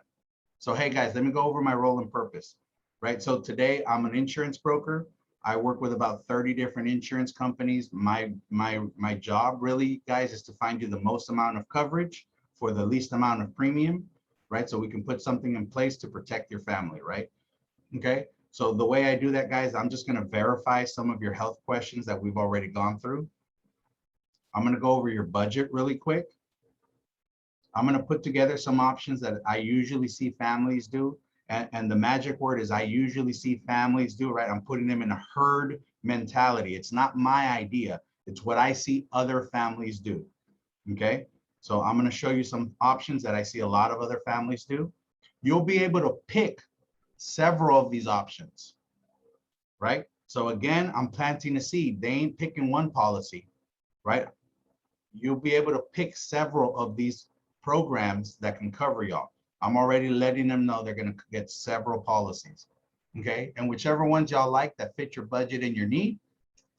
So, hey guys, let me go over my role and purpose, right? So today I'm an insurance broker. I work with about 30 different insurance companies. My job really, guys, is to find you the most amount of coverage for the least amount of premium, right? So we can put something in place to protect your family, right? Okay. So the way I do that, guys, I'm just going to verify some of your health questions that we've already gone through. I'm going to go over your budget really quick. I'm going to put together some options that I usually see families do. And the magic word is I usually see families do, right? I'm putting them in a herd mentality. It's not my idea. It's what I see other families do. Okay. So I'm going to show you some options that I see a lot of other families do. You'll be able to pick several of these options, right? So again, I'm planting a seed. They ain't picking one policy, right? You'll be able to pick several of these programs that can cover y'all. I'm already letting them know they're going to get several policies. Okay. And whichever ones y'all like that fit your budget and your need,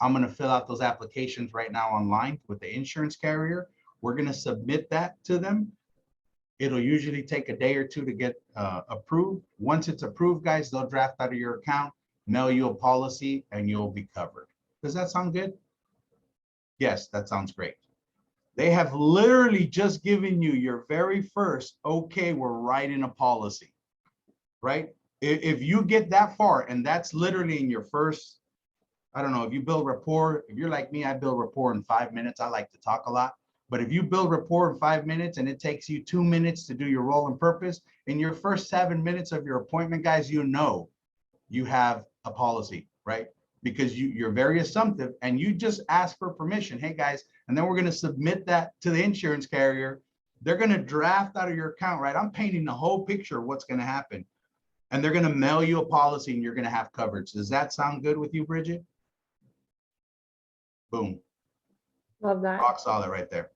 I'm going to fill out those applications right now online with the insurance carrier. We're going to submit that to them. It'll usually take a day or two to get approved. Once it's approved, guys, they'll draft out of your account, mail you a policy, and you'll be covered. Does that sound good? Yes, that sounds great. They have literally just given you your very first, okay, we're writing a policy, right? If you get that far, and that's literally in your first, I don't know, if you build rapport, if you're like me, I build rapport in 5 minutes. I like to talk a lot. But if you build rapport in 5 minutes and it takes you 2 minutes to do your role and purpose, in your first 7 minutes of your appointment, guys, you know you have a policy, right? Because you're very assumptive and you just ask for permission. Hey guys, and then we're going to submit that to the insurance carrier. They're going to draft out of your account, right? I'm painting the whole picture of what's going to happen. And they're going to mail you a policy and you're going to have coverage. Does that sound good with you, Bridget? Boom. Love that. Rock solid right there.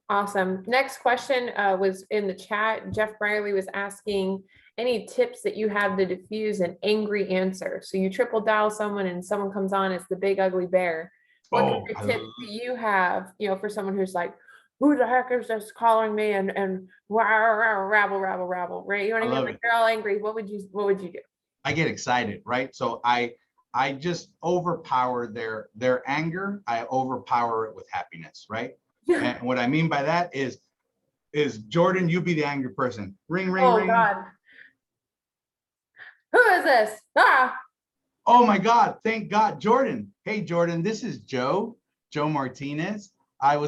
Awesome. Next question was in the chat. Jeff Brierley was asking any tips that you have to diffuse an angry answer. So you triple dial someone and someone comes on as the big ugly bear. What kind of tips do you have, for someone who's like, who the heck is this calling me and rabble, right? You know what I mean? Like they're all angry. What would you do? I get excited, right? So I just overpower their anger. I overpower it with happiness, right? And what I mean by that is Jordan, you be the angry person. Ring, ring, ring. Oh God. Who is this? Ah. Oh my God, thank God. Jordan. Hey Jordan, this is Joe Martinez. I've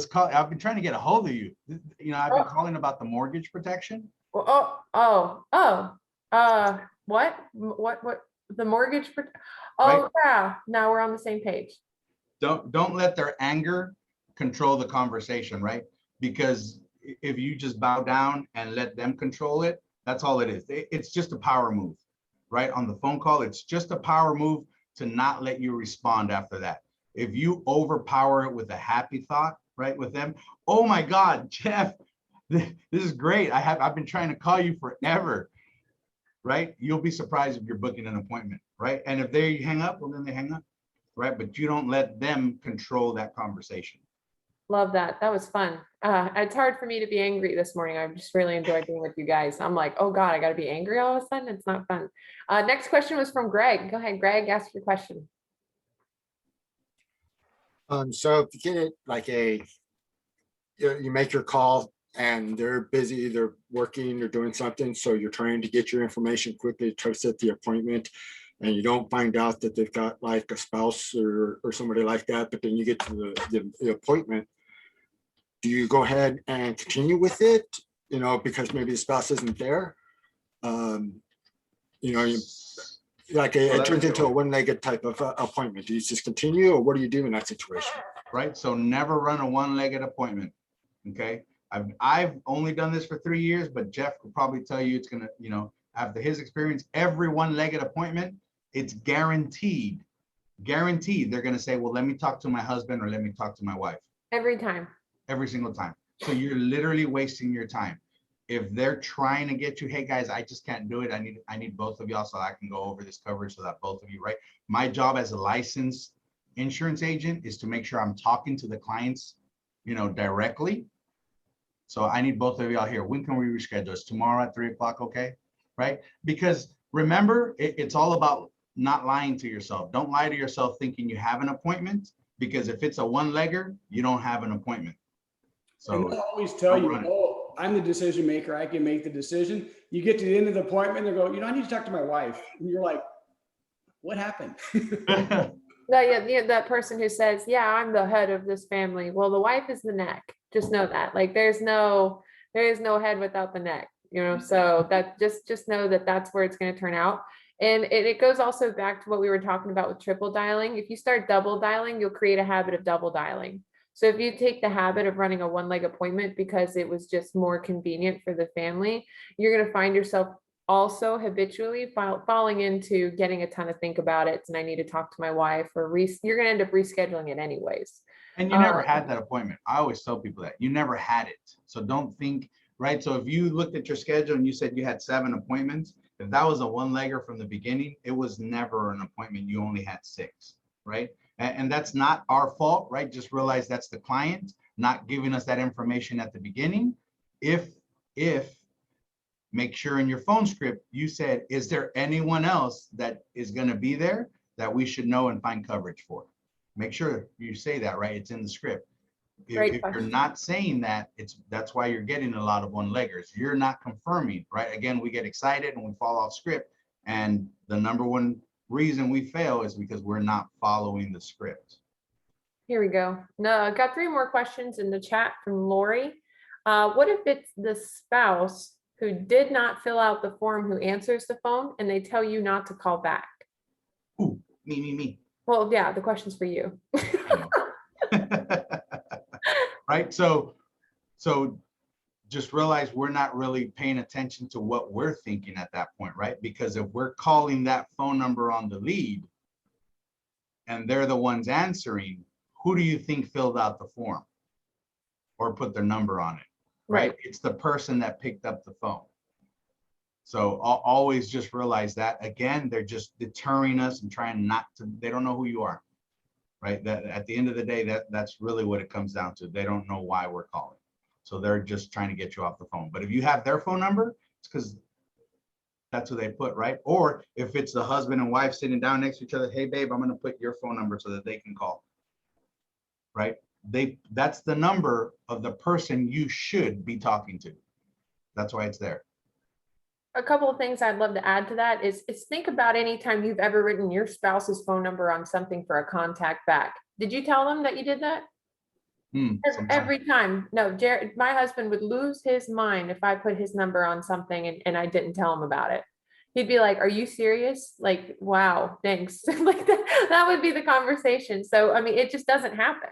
been trying to get a hold of you. I've been calling about the mortgage protection. What? The mortgage? Oh, right. Yeah. Now we're on the same page. Don't let their anger control the conversation, right? Because if you just bow down and let them control it, that's all it is. It's just a power move, right? On the phone call, it's just a power move to not let you respond after that. If you overpower it with a happy thought, right, with them, oh my God, Jeff, this is great. I've been trying to call you forever, right? You'll be surprised if you're booking an appointment, right? And if they hang up, well, then they hang up, right? But you don't let them control that conversation. Love that. That was fun. It's hard for me to be angry this morning. I've just really enjoyed being with you guys. I'm like, oh God, I got to be angry all of a sudden. It's not fun. Next question was from Greg. Go ahead, Greg, ask your question. So if you get it like you make your call and they're busy, they're working, they're doing something. So you're trying to get your information quickly, try to set the appointment, and you don't find out that they've got like a spouse or somebody like that, but then you get to the appointment. Do you go ahead and continue with it, because maybe the spouse isn't there? It turns into a one-legged type of appointment. Do you just continue, or what do you do in that situation? Right. So never run a one-legged appointment. Okay. I've only done this for 3 years, but Jeff could probably tell you it's gonna, after his experience, every one-legged appointment, it's guaranteed. Guaranteed, they're gonna say, well, let me talk to my husband or let me talk to my wife. Every time. Every single time. So you're literally wasting your time. If they're trying to get you, hey guys, I just can't do it. I need both of y'all so I can go over this coverage so that both of you, right? My job as a licensed insurance agent is to make sure I'm talking to the clients, directly. So I need both of y'all here. When can we reschedule? It's tomorrow at 3 o'clock, okay? Right? Because remember, it's all about not lying to yourself. Don't lie to yourself thinking you have an appointment, because if it's a one-legger, you don't have an appointment. And So they'll always tell you, oh, I'm the decision maker. I can make the decision. You get to the end of the appointment, they go, I need to talk to my wife. And you're like, what happened? That person who says, yeah, I'm the head of this family. Well, the wife is the neck. Just know that. Like there is no head without the neck, so that just know that that's where it's going to turn out. And it goes also back to what we were talking about with triple dialing. If you start double dialing, you'll create a habit of double dialing. So if you take the habit of running a one-leg appointment because it was just more convenient for the family, you're going to find yourself also habitually falling into getting a ton of think about it. And I need to talk to my wife, or you're going to end up rescheduling it anyways. And you never had that appointment. I always tell people that you never had it. So don't think, right? So if you looked at your schedule and you said you had 7 appointments, if that was a one-legger from the beginning, it was never an appointment. You only had 6, right? And that's not our fault, right? Just realize that's the client not giving us that information at the beginning. If make sure in your phone script, you said, is there anyone else that is going to be there that we should know and find coverage for? Make sure you say that, right? It's in the script. If you're not saying that, that's why you're getting a lot of one-leggers. You're not confirming, right? Again, we get excited and we fall off script. And the number one reason we fail is because we're not following the script. Here we go. No, I got 3 more questions in the chat from Lori. What if it's the spouse who did not fill out the form who answers the phone and they tell you not to call back? Ooh, me. Well, yeah, the question's for you. Right. So just realize we're not really paying attention to what we're thinking at that point, right? Because if we're calling that phone number on the lead and they're the ones answering, who do you think filled out the form or put their number on it? Right. It's the person that picked up the phone. So always just realize that, again, they're just deterring us and trying not to, they don't know who you are, right? That at the end of the day, that's really what it comes down to. They don't know why we're calling. So they're just trying to get you off the phone. But if you have their phone number, it's because that's who they put, right? Or if it's the husband and wife sitting down next to each other, hey babe, I'm going to put your phone number so that they can call, right? That's the number of the person you should be talking to. That's why it's there. A couple of things I'd love to add to that is think about any time you've ever written your spouse's phone number on something for a contact back. Did you tell them that you did that? Every time. No, Jared, my husband would lose his mind if I put his number on something and I didn't tell him about it. He'd be like, are you serious? Like, wow, thanks. Like that would be the conversation. So, I mean, it just doesn't happen.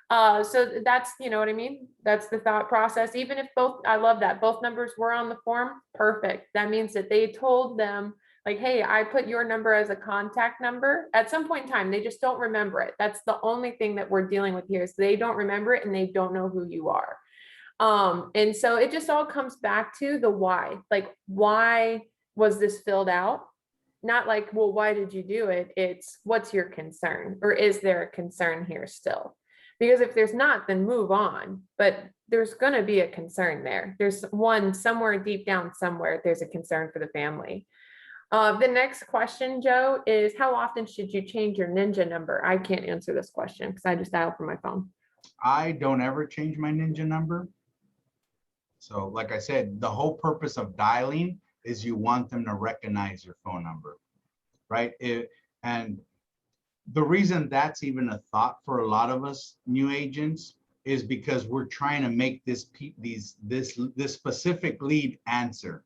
So that's, you know what I mean? That's the thought process. Even if I love that both numbers were on the form, perfect. That means that they told them like, hey, I put your number as a contact number at some point in time. They just don't remember it. That's the only thing that we're dealing with here is they don't remember it and they don't know who you are. And so it just all comes back to the why, like, why was this filled out? Not like, well, why did you do it? It's what's your concern, or is there a concern here still? Because if there's not, then move on. But there's going to be a concern there. There's one somewhere deep down somewhere, there's a concern for the family. The next question, Joe, is how often should you change your Ninja number? I can't answer this question because I just dialed from my phone. I don't ever change my Ninja number. So like I said, the whole purpose of dialing is you want them to recognize your phone number, right? And the reason that's even a thought for a lot of us new agents is because we're trying to make this specific lead answer,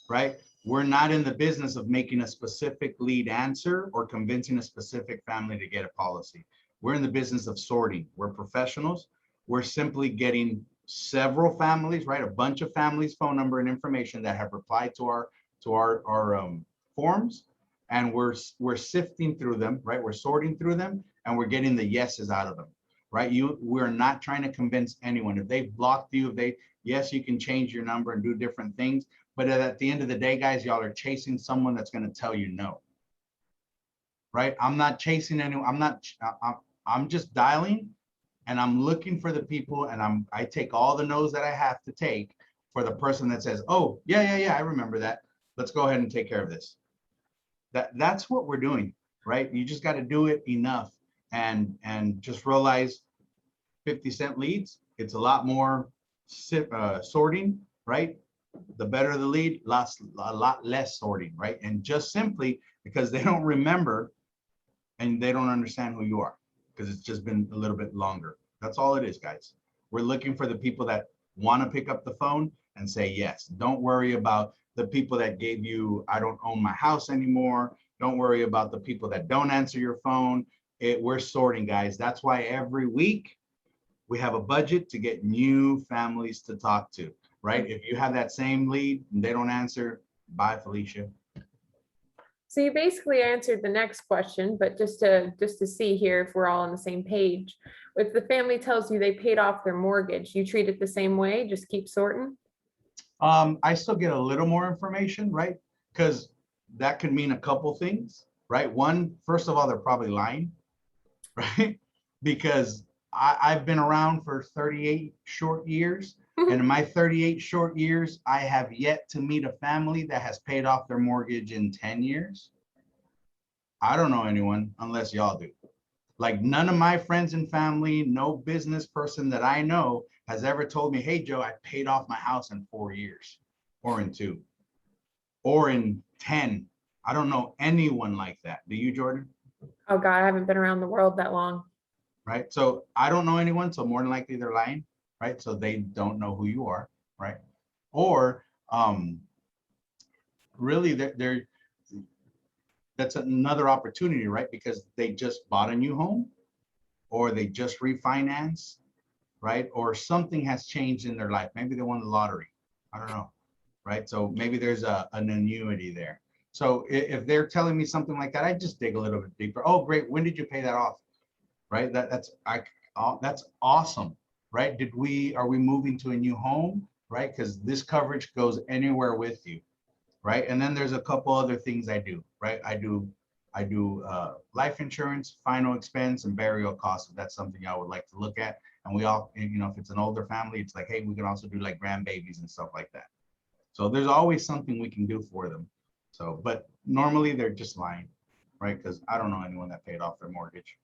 right? We're not in the business of making a specific lead answer or convincing a specific family to get a policy. We're in the business of sorting. We're professionals. We're simply getting several families, right? A bunch of families' phone number and information that have replied to our forms, and we're sifting through them, right? We're sorting through them, and we're getting the yeses out of them, right? We're not trying to convince anyone. If they've blocked you, yes, you can change your number and do different things, but at the end of the day, guys, y'all are chasing someone that's going to tell you no, right? I'm not chasing anyone. I'm just dialing, and I'm looking for the people, and I take all the no's that I have to take for the person that says, oh, yeah, I remember that. Let's go ahead and take care of this. That's what we're doing, right? You just got to do it enough and just realize 50-cent leads, it's a lot more sorting, right? The better the lead, a lot less sorting, right? And just simply because they don't remember and they don't understand who you are, because it's just been a little bit longer. That's all it is, guys. We're looking for the people that want to pick up the phone and say yes. Don't worry about the people that gave you, I don't own my house anymore. Don't worry about the people that don't answer your phone. We're sorting, guys. That's why every week we have a budget to get new families to talk to, right? If you have that same lead and they don't answer, bye, Felicia. So you basically answered the next question, but just to see here if we're all on the same page. If the family tells you they paid off their mortgage, you treat it the same way, just keep sorting? I still get a little more information, right? Because that could mean a couple things, right? One, first of all, they're probably lying, right? Because I've been around for 38 short years. And in my 38 short years, I have yet to meet a family that has paid off their mortgage in 10 years. I don't know anyone unless y'all do. Like none of my friends and family, no business person that I know has ever told me, hey, Joe, I paid off my house in 4 years or in 2 or in 10. I don't know anyone like that. Do you, Jordan? Oh God, I haven't been around the world that long. Right. So I don't know anyone. So more than likely they're lying. Right. So they don't know who you are. Right. Or really that's another opportunity, right? Because they just bought a new home or they just refinanced, right? Or something has changed in their life. Maybe they won the lottery. I don't know. Right. So maybe there's an annuity there. So if they're telling me something like that, I just dig a little bit deeper. Oh, great. When did you pay that off? Right. That's awesome. Right. Are we moving to a new home? Right. Because this coverage goes anywhere with you. Right. And then there's a couple other things I do. Right. I do life insurance, final expense, and burial costs. If that's something I would like to look at. And we all, if it's an older family, it's like, hey, we can also do like grandbabies and stuff like that. So there's always something we can do for them. So, but normally they're just lying, right? Because I don't know anyone that paid off their mortgage.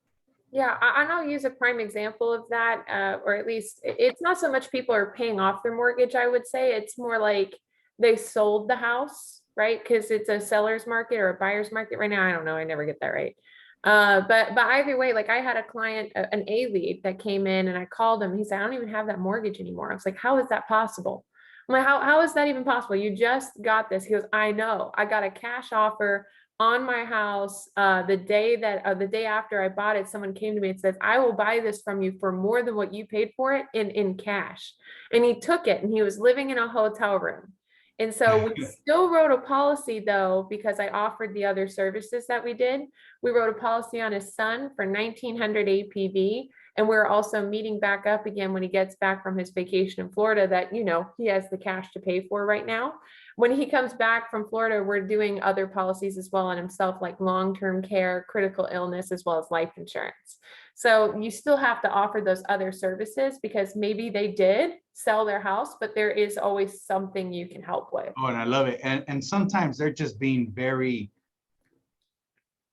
Yeah, and I'll use a prime example of that, or at least it's not so much people are paying off their mortgage, I would say. It's more like they sold the house, right? Because it's a seller's market or a buyer's market right now. I don't know. I never get that right. But either way, like I had a client, an A lead that came in and I called him. He said, I don't even have that mortgage anymore. I was like, how is that possible? I'm like, how is that even possible? You just got this. He goes, I know. I got a cash offer on my house the day after I bought it. Someone came to me and says, I will buy this from you for more than what you paid for it in cash. And he took it and he was living in a hotel room. And so we still wrote a policy though, because I offered the other services that we did. We wrote a policy on his son for 1,900 APV. And we're also meeting back up again when he gets back from his vacation in Florida that, he has the cash to pay for right now. When he comes back from Florida, we're doing other policies as well on himself, like long-term care, critical illness, as well as life insurance. So you still have to offer those other services because maybe they did sell their house, but there is always something you can help with. Oh, and I love it. And sometimes they're just being very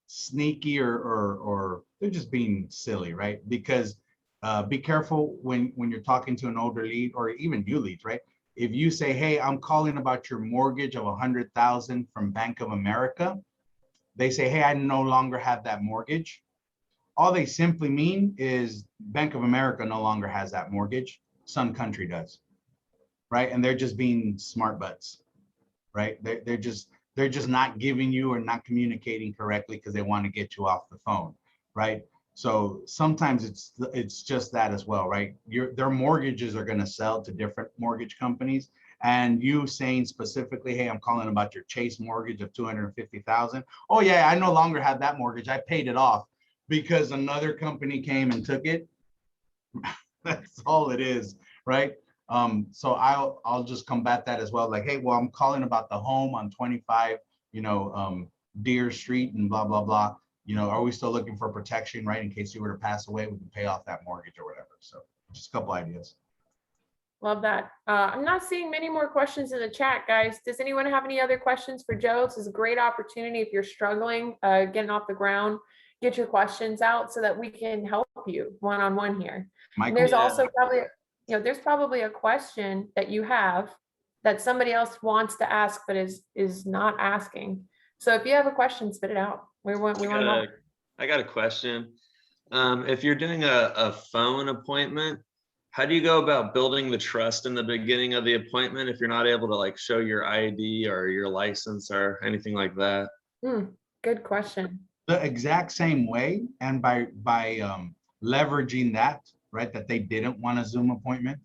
sneaky or they're just being silly, right? Because be careful when you're talking to an older lead or even new leads, right? If you say, hey, I'm calling about your mortgage of 100,000 from Bank of America, they say, hey, I no longer have that mortgage. All they simply mean is Bank of America no longer has that mortgage. Sun Country does, right? And they're just being smart butts, right? They're just not giving you or not communicating correctly because they want to get you off the phone, right? So sometimes it's just that as well, right? Their mortgages are going to sell to different mortgage companies, and you saying specifically, hey, I'm calling about your Chase mortgage of 250,000. Oh yeah, I no longer have that mortgage. I paid it off because another company came and took it. That's all it is, right? So I'll just combat that as well. Like, hey, well, I'm calling about the home on 25, Deer Street and blah, blah, blah. Are we still looking for protection, right? In case you were to pass away, we can pay off that mortgage or whatever. So just a couple ideas. Love that. I'm not seeing many more questions in the chat, guys. Does anyone have any other questions for Joe? This is a great opportunity if you're struggling, getting off the ground, get your questions out so that we can help you one-on-one here. And there's also probably, there's probably a question that you have that somebody else wants to ask, but is not asking. So if you have a question, spit it out. We want to help. I got a question. If you're doing a phone appointment, how do you go about building the trust in the beginning of the appointment if you're not able to like show your ID or your license or anything like that? Good question. The exact same way, and by leveraging that, right, that they didn't want a Zoom appointment.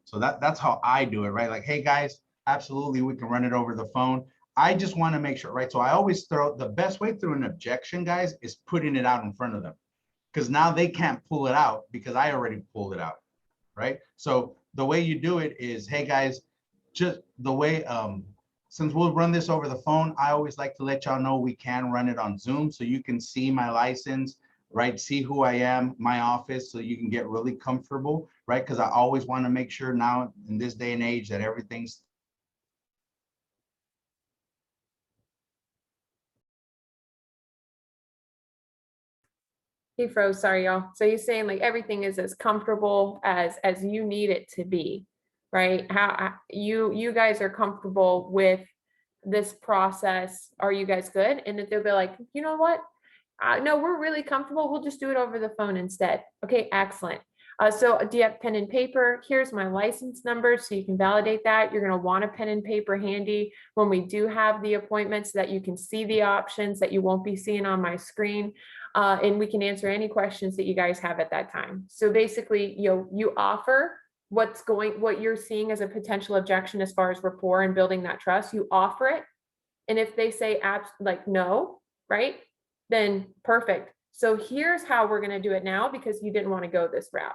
So that's how I do it, right? Like, hey guys, absolutely, we can run it over the phone. I just want to make sure, right? So I always throw the best way through an objection, guys, is putting it out in front of them, because now they can't pull it out because I already pulled it out, right? So the way you do it is, hey guys, just the way, since we'll run this over the phone, I always like to let y'all know we can run it on Zoom so you can see my license, right? See who I am, my office, so you can get really comfortable, right? Because I always want to make sure now in this day and age that everything's He froze, sorry, y'all. So you're saying like everything is as comfortable as you need it to be, right? How you guys are comfortable with this process? Are you guys good? And if they'll be like, you know what? No, we're really comfortable. We'll just do it over the phone instead. Okay, excellent. So do you have pen and paper? Here's my license number so you can validate that. You're going to want a pen and paper handy when we do have the appointment so that you can see the options that you won't be seeing on my screen. And we can answer any questions that you guys have at that time. So basically, you offer what you're seeing as a potential objection as far as rapport and building that trust. You offer it. And if they say no, right, then perfect. So here's how we're going to do it now because you didn't want to go this route.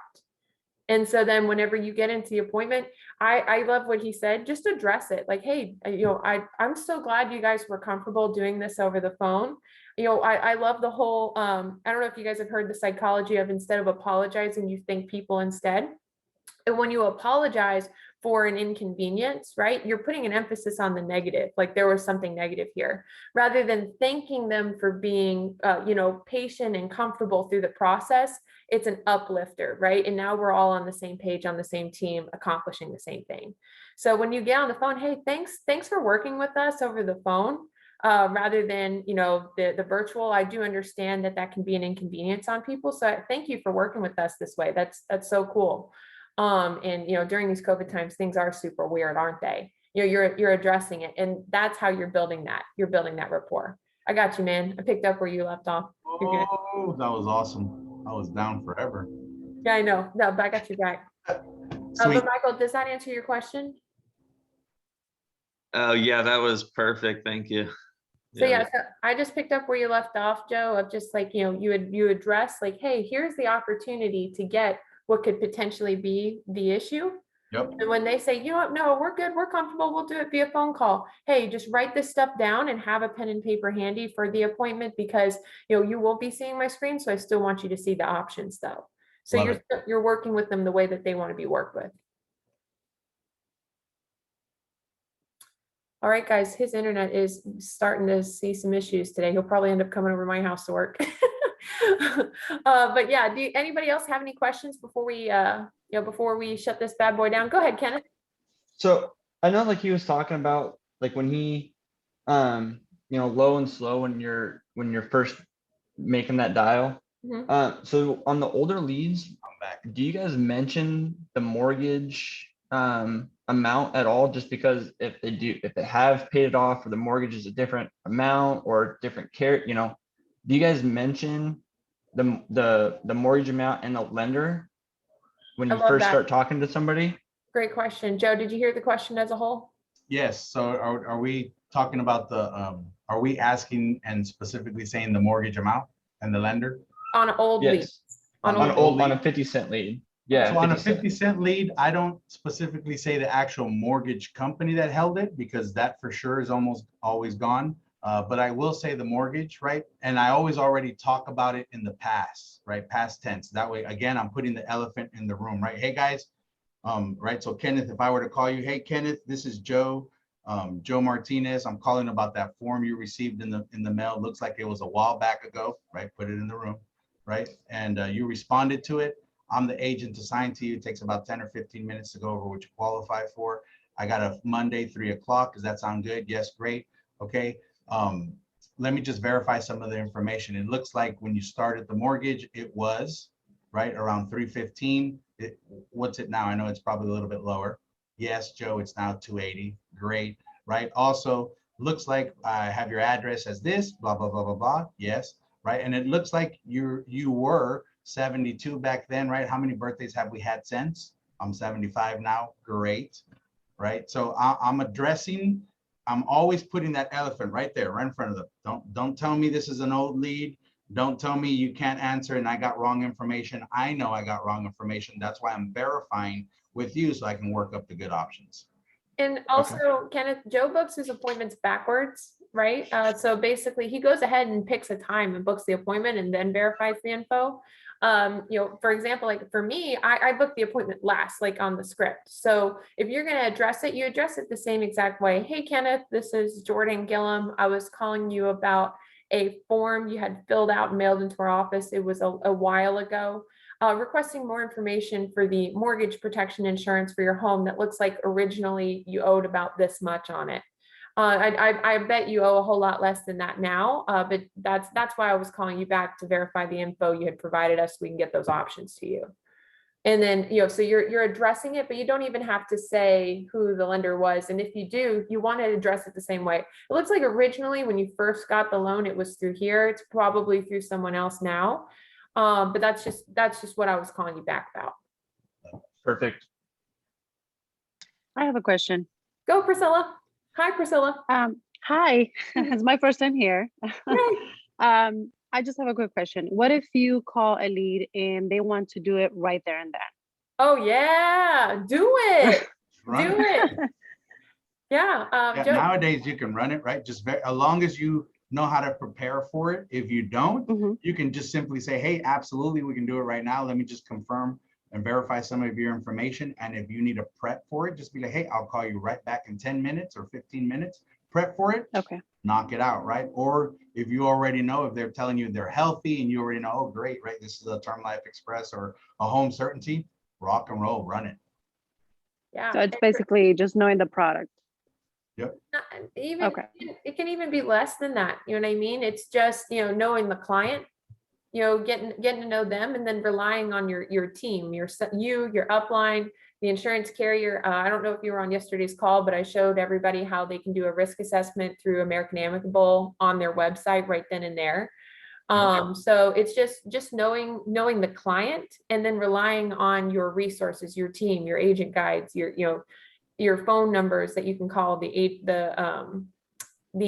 And so then whenever you get into the appointment, I love what he said, just address it. Like, hey, I'm so glad you guys were comfortable doing this over the phone. I love the whole, I don't know if you guys have heard the psychology of instead of apologizing, you thank people instead. And when you apologize for an inconvenience, right, you're putting an emphasis on the negative, like there was something negative here, rather than thanking them for being, patient and comfortable through the process. It's an uplifter, right? And now we're all on the same page, on the same team, accomplishing the same thing. So when you get on the phone, hey, thanks for working with us over the phone. Rather than, the virtual, I do understand that can be an inconvenience on people. So thank you for working with us this way. That's so cool. And during these COVID times, things are super weird, aren't they? You're addressing it, and that's how you're building that. You're building that rapport. I got you, man. I picked up where you left off. Oh, that was awesome. I was down forever. Yeah, I know. No, but I got you back. Sweet. But Michael, does that answer your question? Oh yeah, that was perfect. Thank you. So yeah, so I just picked up where you left off, Joe, of just like, you address like, hey, here's the opportunity to get what could potentially be the issue. Yep. And when they say, no, we're good, we're comfortable, we'll do it via phone call. Hey, just write this stuff down and have a pen and paper handy for the appointment because, you won't be seeing my screen. So I still want you to see the options though. So you're working with them the way that they want to be worked with. All right, guys, his internet is starting to see some issues today. He'll probably end up coming over to my house to work. But yeah, anybody else have any questions before we shut this bad boy down? Go ahead, Kenneth. So I know like he was talking about like when he low and slow when you're first making that dial. Mm-hmm. So on the older leads, I'm back. do you guys mention the mortgage amount at all? Just because if they have paid it off or the mortgage is a different amount or different do you guys mention the mortgage amount and the lender when I you love first that. start talking to somebody? Great question. Joe, did you hear the question as a whole? Yes, so are we talking about are we asking and specifically saying the mortgage amount and the lender? On an old lead. Yes. On On old old On a lead? 50-cent lead. Yeah. So on a 50 cent. 50-cent lead, I don't specifically say the actual mortgage company that held it because that for sure is almost always gone. But I will say the mortgage, right? And I always already talk about it in the past, right? Past tense. That way, again, I'm putting the elephant in the room, right? Hey guys, right? So Kenneth, if I were to call you, hey Kenneth, this is Joe, Joe Martinez. I'm calling about that form you received in the mail. Looks like it was a while back ago, right? Put it in the room, right? And you responded to it. I'm the agent assigned to you. It takes about 10 or 15 minutes to go over what you qualify for. I got a Monday, 3 o'clock. Does that sound good? Yes, great. Okay. Let me just verify some of the information. It looks like when you started the mortgage, it was right around 315. What's it now? I know it's probably a little bit lower. Yes, Joe, it's now 280. Great, right? Also, looks like I have your address as this, blah, blah, blah, blah, blah. Yes, right? And it looks like you were 72 back then, right? How many birthdays have we had since? I'm 75 now. Great, right? So I'm addressing, I'm always putting that elephant right there, right in front of them. Don't tell me this is an old lead. Don't tell me you can't answer and I got wrong information. I know I got wrong information. That's why I'm verifying with you so I can work up the good options. And also, Kenneth, Joe books his appointments backwards, right? So basically he goes ahead and picks a time and books the appointment and then verifies the info. For example, like for me, I book the appointment last, like on the script. So if you're going to address it, you address it the same exact way. Hey, Kenneth, this is Jordan Gillum. I was calling you about a form you had filled out and mailed into our office. It was a while ago. Requesting more information for the mortgage protection insurance for your home that looks like originally you owed about this much on it. I bet you owe a whole lot less than that now, but that's why I was calling you back to verify the info you had provided us so we can get those options to you. And then, so you're addressing it, but you don't even have to say who the lender was. And if you do, you want to address it the same way. It looks like originally when you first got the loan, it was through here. It's probably through someone else now. But that's just what I was calling you back about. Perfect. I have a question. Go, Priscilla. Hi, Priscilla. Hi, it's my first time here. I just have a quick question. What if you call a lead and they want to do it right there and then? Oh yeah, do it. Run Do it. Yeah. Yeah, nowadays you can run it, right? Just as long as you know how to prepare for it. If you don't, you can just simply say, hey, absolutely, we can do it right now. Let me just confirm and verify some of your information. And if you need a prep for it, just be like, hey, I'll call you right back in 10 minutes or 15 minutes. Prep for it. Okay. Knock it out, right? Or if you already know, if they're telling you they're healthy and you already know, oh, great, right? This is a Term Life Express or a Home Certainty, rock and roll, run it. Yeah. So it's basically just knowing the product. Yep. Even it can even be less than that. You know what I mean? It's just, knowing the client, getting to know them and then relying on your team, your upline, the insurance carrier. I don't know if you were on yesterday's call, but I showed everybody how they can do a risk assessment through American Amicable on their website right then and there. So it's just knowing the client and then relying on your resources, your team, your agent guides, your phone numbers that you can call the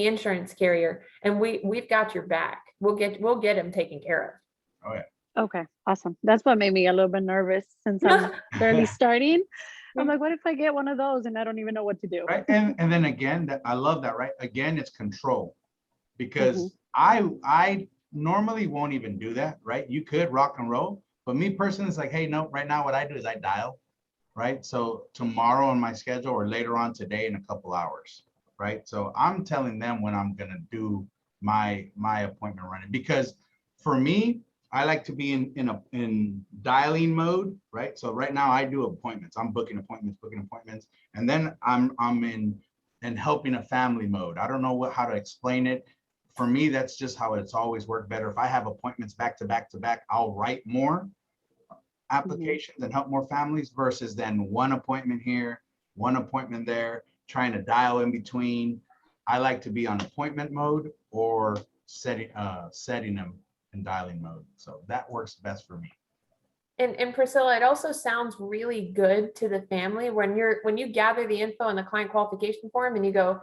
insurance carrier, and we've got your back. We'll get them taken care of. Oh yeah. Okay, awesome. That's what made me a little bit nervous since I'm barely starting. I'm like, what if I get one of those and I don't even know what to do? Right. And then again, I love that, right? Again, it's control, because I normally won't even do that, right? You could rock and roll, but me personally, it's like, hey, no, right now what I do is I dial, right? So tomorrow on my schedule or later on today in a couple hours, right? So I'm telling them when I'm gonna do my appointment running, because for me, I like to be in dialing mode, right? So right now I do appointments. I'm booking appointments, and then I'm in helping a family mode. I don't know how to explain it. For me, that's just how it's always worked better. If I have appointments back to back to back, I'll write more applications and help more families versus then one appointment here, one appointment there, trying to dial in between. I like to be on appointment mode or setting them in dialing mode. So that works best for me. And Priscilla, it also sounds really good to the family when you gather the info in the client qualification form and you go,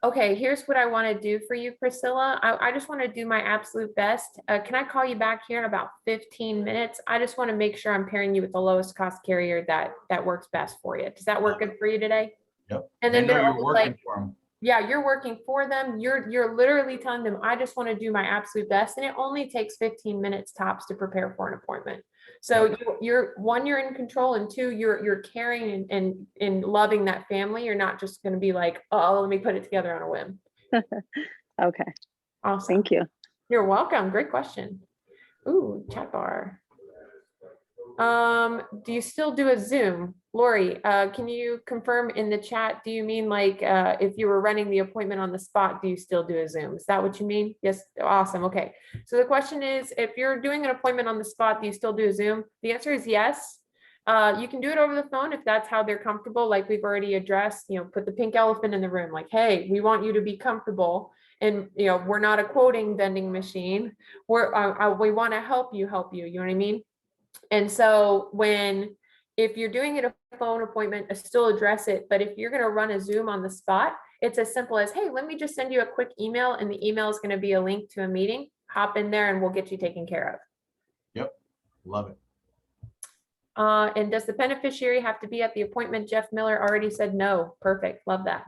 okay, here's what I want to do for you, Priscilla. I just want to do my absolute best. Can I call you back here in about 15 minutes? I just want to make sure I'm pairing you with the lowest cost carrier that works best for you. Does that work good for you today? Yep. And They then know they're you're always working like, for them. yeah, you're working for them. You're literally telling them, I just want to do my absolute best. And it only takes 15 minutes tops to prepare for an appointment. So you're one, you're in control, and two, you're caring and loving that family. You're not just going to be like, oh, let me put it together on a whim. Okay, Awesome. thank you. You're welcome. Great question. Ooh, chat bar. Do you still do a Zoom? Lori, can you confirm in the chat, do you mean like if you were running the appointment on the spot, do you still do a Zoom? Is that what you mean? Yes, awesome. Okay. So the question is, if you're doing an appointment on the spot, do you still do a Zoom? The answer is yes. You can do it over the phone if that's how they're comfortable, like we've already addressed, put the pink elephant in the room, like, hey, we want you to be comfortable. And we're not a quoting vending machine. We want to help you, you know what I mean? And so if you're doing it a phone appointment, still address it. But if you're going to run a Zoom on the spot, it's as simple as, hey, let me just send you a quick email, and the email is going to be a link to a meeting. Hop in there and we'll get you taken care of. Yep. Love it. And does the beneficiary have to be at the appointment? Jeff Miller already said no. Perfect. Love that.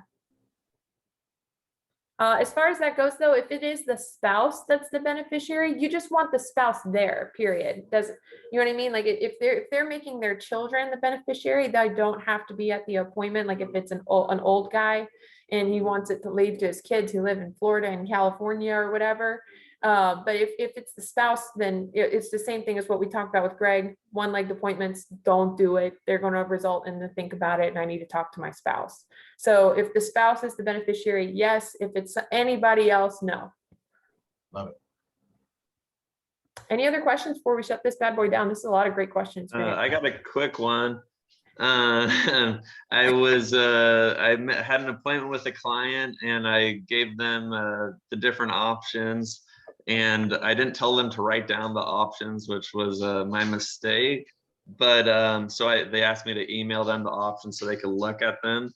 As far as that goes, though, if it is the spouse that's the beneficiary, you just want the spouse there, period. You know what I mean? Like if they're making their children the beneficiary, they don't have to be at the appointment. Like if it's an old guy and he wants it to leave to his kids who live in Florida and California or whatever. But if it's the spouse, then it's the same thing as what we talked about with Greg. One-legged appointments, don't do it. They're going to result in the think about it, and I need to talk to my spouse. So if the spouse is the beneficiary, yes. If it's anybody else, no. Love it. Any other questions before we shut this bad boy down? This is a lot of great questions. I got a quick one. I had an appointment with a client, and I gave them the different options, and I didn't tell them to write down the options, which was my mistake. But they asked me to email them the options so they could look at them.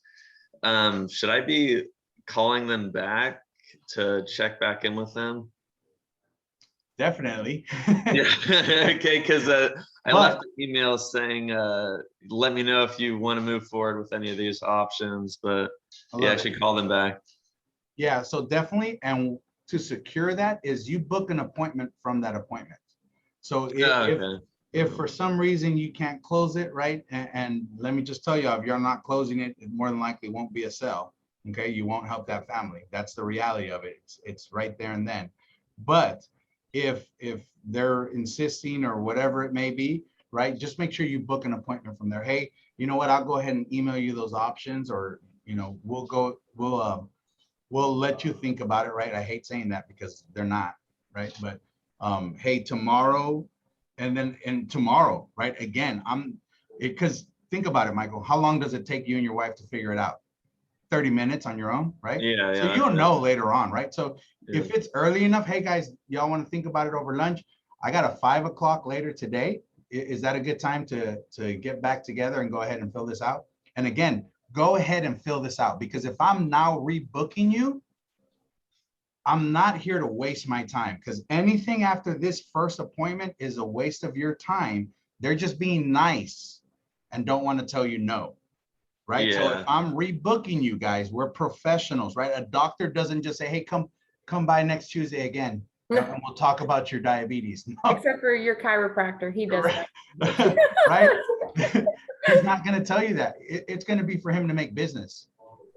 Should I be calling them back to check back in with them? Definitely. Yeah. Okay, because I left an email saying, let me know if you want to move forward with any of these options, but yeah, I should call them back. Yeah, so definitely. And to secure that is you book an appointment from that appointment. So if for some reason you can't close it, right? And let me just tell you, if you're not closing it, it more than likely won't be a sell. Okay, you won't help that family. That's the reality of it. It's right there and then. But if they're insisting or whatever it may be, right, just make sure you book an appointment from there. Hey, you know what, I'll go ahead and email you those options, or we'll let you think about it, right? I hate saying that because they're not, right? But hey, tomorrow, and tomorrow, right? Again, because think about it, Michael, how long does it take you and your wife to figure it out? 30 minutes on your own, right? Yeah. So you'll know later on, right? So if it's early enough, hey guys, y'all want to think about it over lunch? I got a 5 o'clock later today. Is that a good time to get back together and go ahead and fill this out? And again, go ahead and fill this out, because if I'm now rebooking you, I'm not here to waste my time, because anything after this first appointment is a waste of your time. They're just being nice and don't want to tell you no. Right. Yeah. So if I'm rebooking you guys, we're professionals, right? A doctor doesn't just say, hey, come by next Tuesday again, and we'll talk about your diabetes. No. Except for your chiropractor, he does that. Right? He's not going to tell you that. It's going to be for him to make business,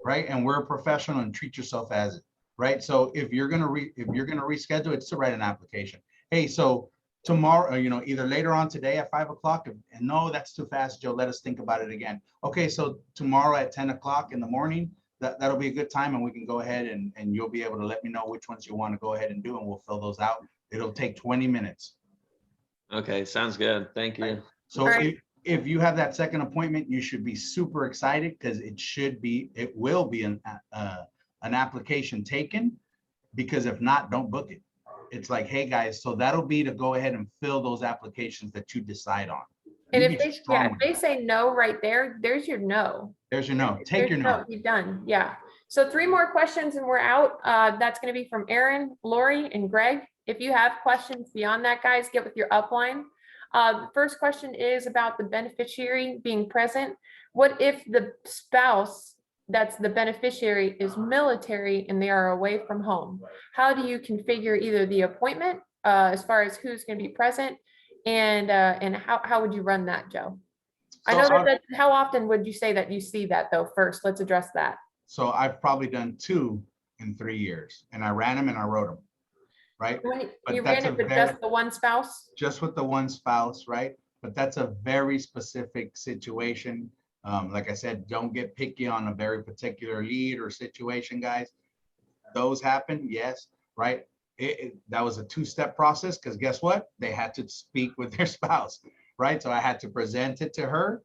right? And we're a professional, and treat yourself as it, right? So if you're going to reschedule, it's to write an application. Hey, so tomorrow, either later on today at 5 o'clock, and no, that's too fast, Joe, let us think about it again. Okay, so tomorrow at 10 o'clock in the morning, that'll be a good time, and we can go ahead and you'll be able to let me know which ones you want to go ahead and do, and we'll fill those out. It'll take 20 minutes. Okay, sounds good. Thank you. Right. So if you have that second appointment, you should be super excited, because it will be an application taken, because if not, don't book it. it's like, hey guys, so that'll be to go ahead and fill those applications that you decide on. And You if be they, strong yeah, if with they it. say no right there, there's your no. There's your no. Take your no. You're done. Yeah. So 3 more questions and we're out. That's going to be from Aaron, Lori, and Greg. If you have questions beyond that, guys, get with your upline. The first question is about the beneficiary being present. What if the spouse that's the beneficiary is military and they are away from home? How do you configure either the appointment as far as who's going to be present, and how would you run that, Joe? I know that how often would you say that you see that though? First, let's address that. So I've probably done 2 in 3 years, and I ran them and I wrote them, right? But You that's ran a it with very- just the one spouse? Just with the one spouse, right? But that's a very specific situation. Like I said, don't get picky on a very particular lead or situation, guys. Those happen, yes, right? That was a 2-step process, because guess what? They had to speak with their spouse, right? So I had to present it to her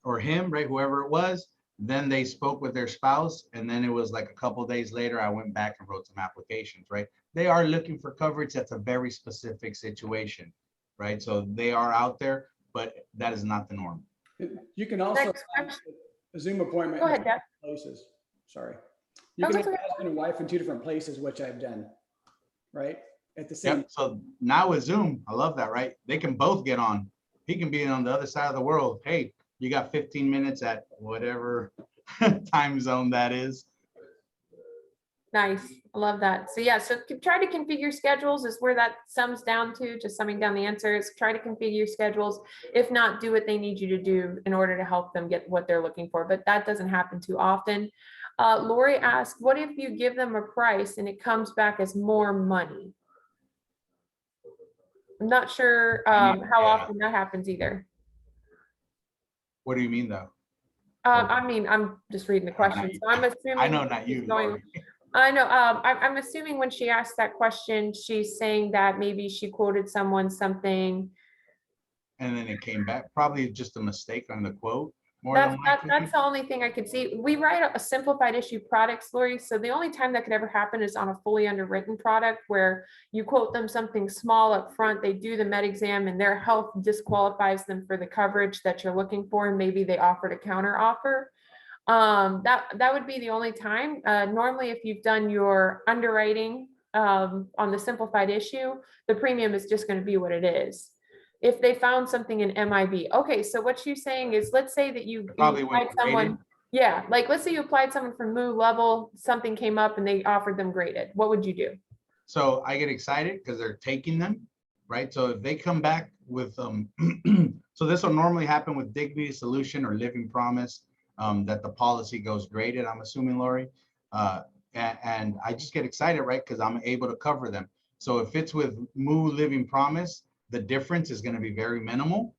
or him, right? Whoever it was. Then they spoke with their spouse, and then it was like a couple days later, I went back and wrote some applications, right? They are looking for coverage. That's a very specific situation, right? So they are out there, but that is not the norm. You can also Next have question. a Zoom appointment Go in ahead, Jeff. places. Sorry. You Oh, can have that's a okay. husband and wife in 2 different places, which I've done, right? At the same. Yep. So now with Zoom, I love that, right? They can both get on. He can be on the other side of the world. Hey, you got 15 minutes at whatever time zone that is. Nice. I love that. So yeah, so try to configure schedules is where that sums down to, just summing down the answers. Try to configure schedules. If not, do what they need you to do in order to help them get what they're looking for. But that doesn't happen too often. Lori asked, what if you give them a price and it comes back as more money? I'm not sure how often that happens either. What do you mean though? I mean, I'm just reading the question. So I'm assuming. I know, not you, Lori. I know. I'm assuming when she asked that question, she's saying that maybe she quoted someone something. And then it came back, probably just a mistake on the quote. More than likely. That's the only thing I could see. We write a simplified issue products, Lori. So the only time that could ever happen is on a fully underwritten product where you quote them something small up front, they do the med exam and their health disqualifies them for the coverage that you're looking for. And maybe they offered a counter offer. That would be the only time. Normally, if you've done your underwriting on the simplified issue, the premium is just going to be what it is. If they found something in MIB, okay. So what she's saying is, let's say that you Probably applied went someone, graded. yeah, like let's say you applied someone from MU level, something came up and they offered them graded. What would you do? So I get excited because they're taking them, right? So if they come back with, so this will normally happen with Dignity Solution or Living Promise, that the policy goes graded, I'm assuming, Lori. And I just get excited, right? Because I'm able to cover them. So if it's with MU Living Promise, the difference is going to be very minimal,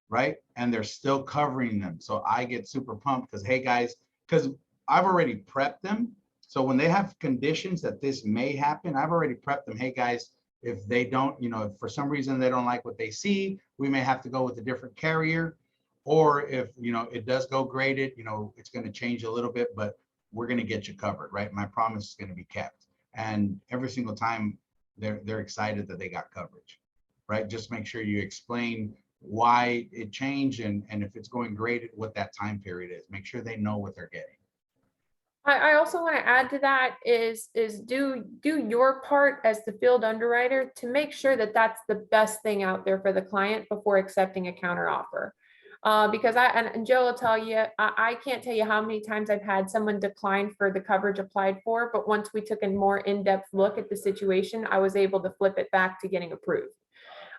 right? And they're still covering them. So I get super pumped because, hey guys, because I've already prepped them. So when they have conditions that this may happen, I've already prepped them. Hey guys, if they don't, if for some reason they don't like what they see, we may have to go with a different carrier. Or if, it does go graded, it's going to change a little bit, but we're going to get you covered, right? My promise is going to be kept. And every single time they're excited that they got coverage, right? Just make sure you explain why it changed and if it's going graded, what that time period is. Make sure they know what they're getting. I also want to add to that is do your part as the field underwriter to make sure that that's the best thing out there for the client before accepting a counter offer. Because and Joe will tell you, I can't tell you how many times I've had someone decline for the coverage applied for, but once we took a more in-depth look at the situation, I was able to flip it back to getting approved.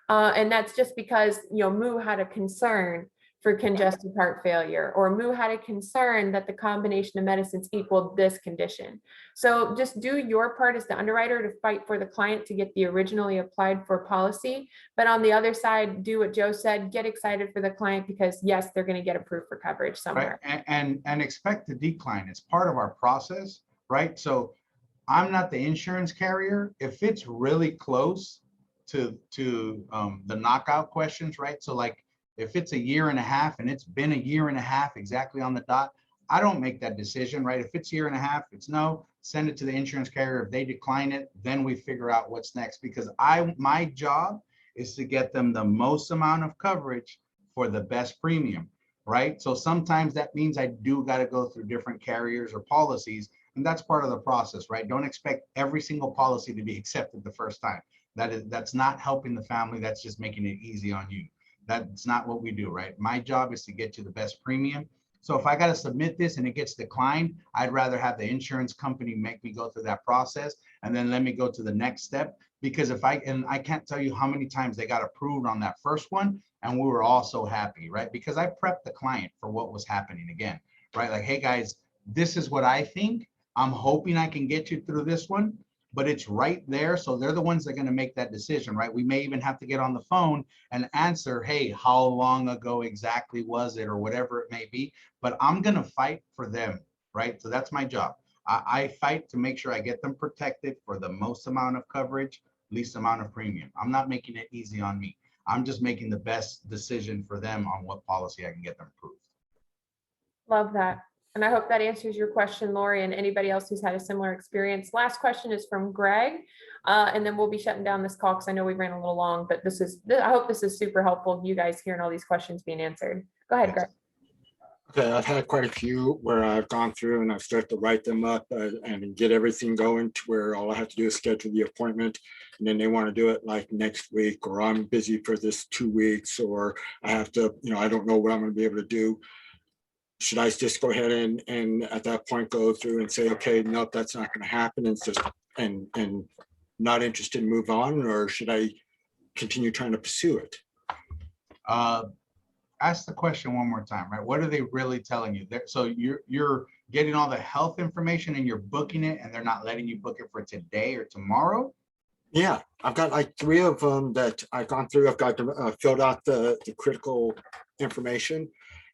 And that's just because, MU had a concern for congestive heart failure, or MU had a concern that the combination of medicines equaled this condition. So just do your part as the underwriter to fight for the client to get the originally applied for policy. But on the other side, do what Joe said, get excited for the client because yes, they're going to get approved for coverage somewhere. Right. And expect the decline. It's part of our process, right? So I'm not the insurance carrier. If it's really close to the knockout questions, right? So like if it's a year and a half and it's been a year and a half exactly on the dot, I don't make that decision, right? If it's a year and a half, it's no. send it to the insurance carrier. If they decline it, then we figure out what's next, because my job is to get them the most amount of coverage for the best premium, right? So sometimes that means I do got to go through different carriers or policies, and that's part of the process, right? Don't expect every single policy to be accepted the first time. That's not helping the family. That's just making it easy on you. That's not what we do, right? My job is to get you the best premium. So if I got to submit this and it gets declined, I'd rather have the insurance company make me go through that process and then let me go to the next step. Because I can't tell you how many times they got approved on that first one, and we were all so happy, right? Because I prepped the client for what was happening again, right? Like, hey guys, this is what I think. I'm hoping I can get you through this one, but it's right there. So they're the ones that are going to make that decision, right? We may even have to get on the phone and answer, hey, how long ago exactly was it, or whatever it may be. But I'm going to fight for them, right? So that's my job. I fight to make sure I get them protected for the most amount of coverage, least amount of premium. I'm not making it easy on me. I'm just making the best decision for them on what policy I can get them approved. Love that. And I hope that answers your question, Lori, and anybody else who's had a similar experience. Last question is from Greg, and then we'll be shutting down this call because I know we ran a little long, but I hope this is super helpful, you guys hearing all these questions being answered. Go ahead, Greg. Okay, I've had quite a few where I've gone through and I've started to write them up and get everything going to where all I have to do is schedule the appointment. And then they want to do it like next week, or I'm busy for this 2 weeks, or I have to, I don't know what I'm going to be able to do. Should I just go ahead and at that point go through and say, okay, nope, that's not going to happen, and just and not interested in move on, or should I continue trying to pursue it? Ask the question one more time, right? What are they really telling you? So you're getting all the health information and you're booking it, and they're not letting you book it for today or tomorrow? Yeah, I've got like 3 of them that I've gone through. I've got filled out the critical information.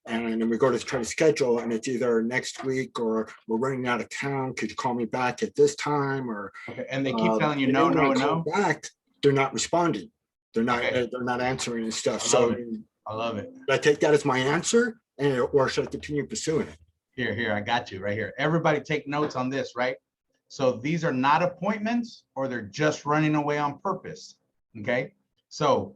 And then we go to try to schedule, and it's either next week or we're running out of town. Could you call me back at this time? Or okay, and they keep telling you no, when no, I call no. Back, they're not responding. They're not. Okay. They're not answering and stuff. I love it. I take that as my answer, or should I continue pursuing it? Here, I got you right here. Everybody take notes on this, right? So these are not appointments, or they're just running away on purpose. Okay, so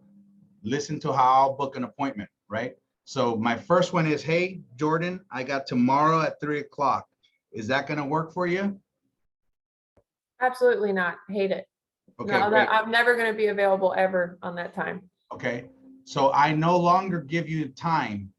listen to how I'll book an appointment, right? So my first one is, hey, Jordan, I got tomorrow at 3 o'clock. Is that going to work for you? Absolutely not. Hate it. Okay, No, great. I'm never going to be available ever on that time. Okay, so I no longer give you time,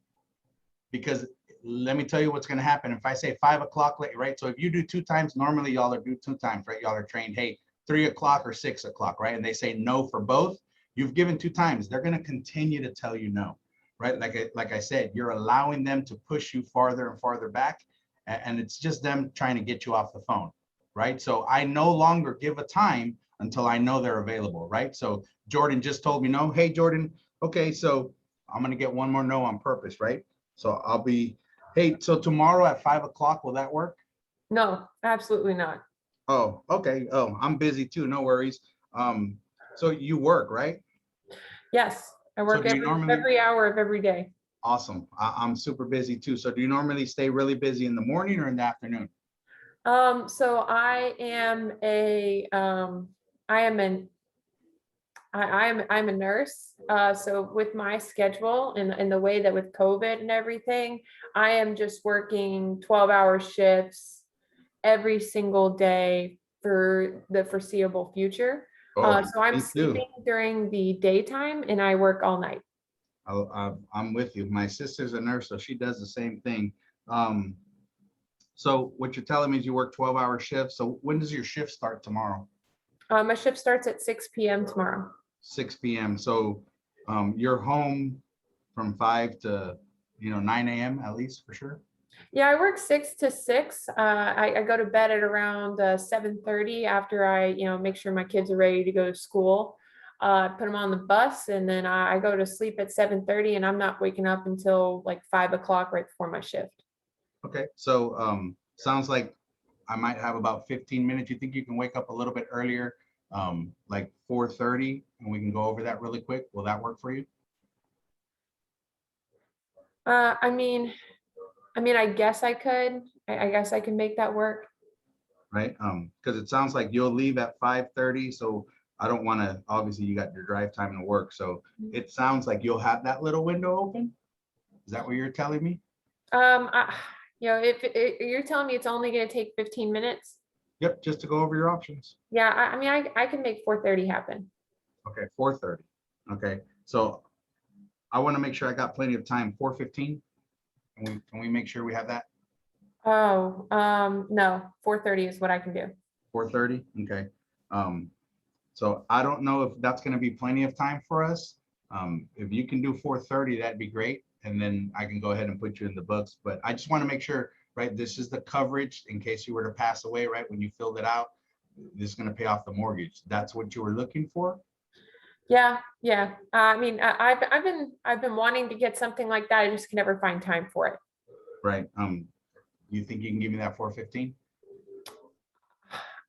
because let me tell you what's going to happen. If I say 5 o'clock late, right? So if you do 2 times, normally y'all are do 2 times, right? Y'all are trained, hey, 3 o'clock or 6 o'clock, right? And they say no for both. You've given 2 times. They're going to continue to tell you no. Right? Like I said, you're allowing them to push you farther and farther back, and it's just them trying to get you off the phone, right? So I no longer give a time until I know they're available, right? So Jordan just told me no. Hey, Jordan, okay, so I'm going to get one more no on purpose, right? So I'll be, hey, so tomorrow at 5 o'clock, will that work? No, absolutely not. Oh, okay. Oh, I'm busy too. No worries. So you work, right? Yes. I work every hour of every day. Awesome. I'm super busy too. So do you normally stay really busy in the morning or in the afternoon? So I'm a nurse. So with my schedule and the way that with COVID and everything, I am just working 12-hour shifts every single day for the foreseeable future. So I'm sleeping during the daytime and I work all night. I'm with you. My sister's a nurse, so she does the same thing. So what you're telling me is you work 12-hour shifts. So when does your shift start tomorrow? My shift starts at 6 p.m. tomorrow. 6 p.m. So you're home from 5 to 9 a.m. at least, for sure. Yeah, I work 6 to 6. I go to bed at around 7:30 after I, make sure my kids are ready to go to school. Put them on the bus, and then I go to sleep at 7:30, and I'm not waking up until like 5 o'clock right before my shift. Okay, so sounds like I might have about 15 minutes. You think you can wake up a little bit earlier, like 4:30, and we can go over that really quick? Will that work for you? I mean, I guess I could. I guess I can make that work. right? Because it sounds like you'll leave at 5:30, so I don't want to, obviously you got your drive time to work, so it sounds like you'll have that little window open. Is that what you're telling me? You know, if you're telling me it's only gonna take 15 minutes, Yep, just to go over your options. yeah, I mean, I can make 4:30 happen. Okay, 4:30. Okay, so I want to make sure I got plenty of time. 4:15. Can we make sure we have that? Oh, no, 4:30 is what I can do. 4:30. Okay. So I don't know if that's going to be plenty of time for us. If you can do 4:30, that'd be great. And then I can go ahead and put you in the books. But I just want to make sure, right? This is the coverage in case you were to pass away, right? When you filled it out, this is going to pay off the mortgage. That's what you were looking for. Yeah, yeah. I mean, I've been wanting to get something like that. I just can never find time for it. Right. You think you can give me that 4:15?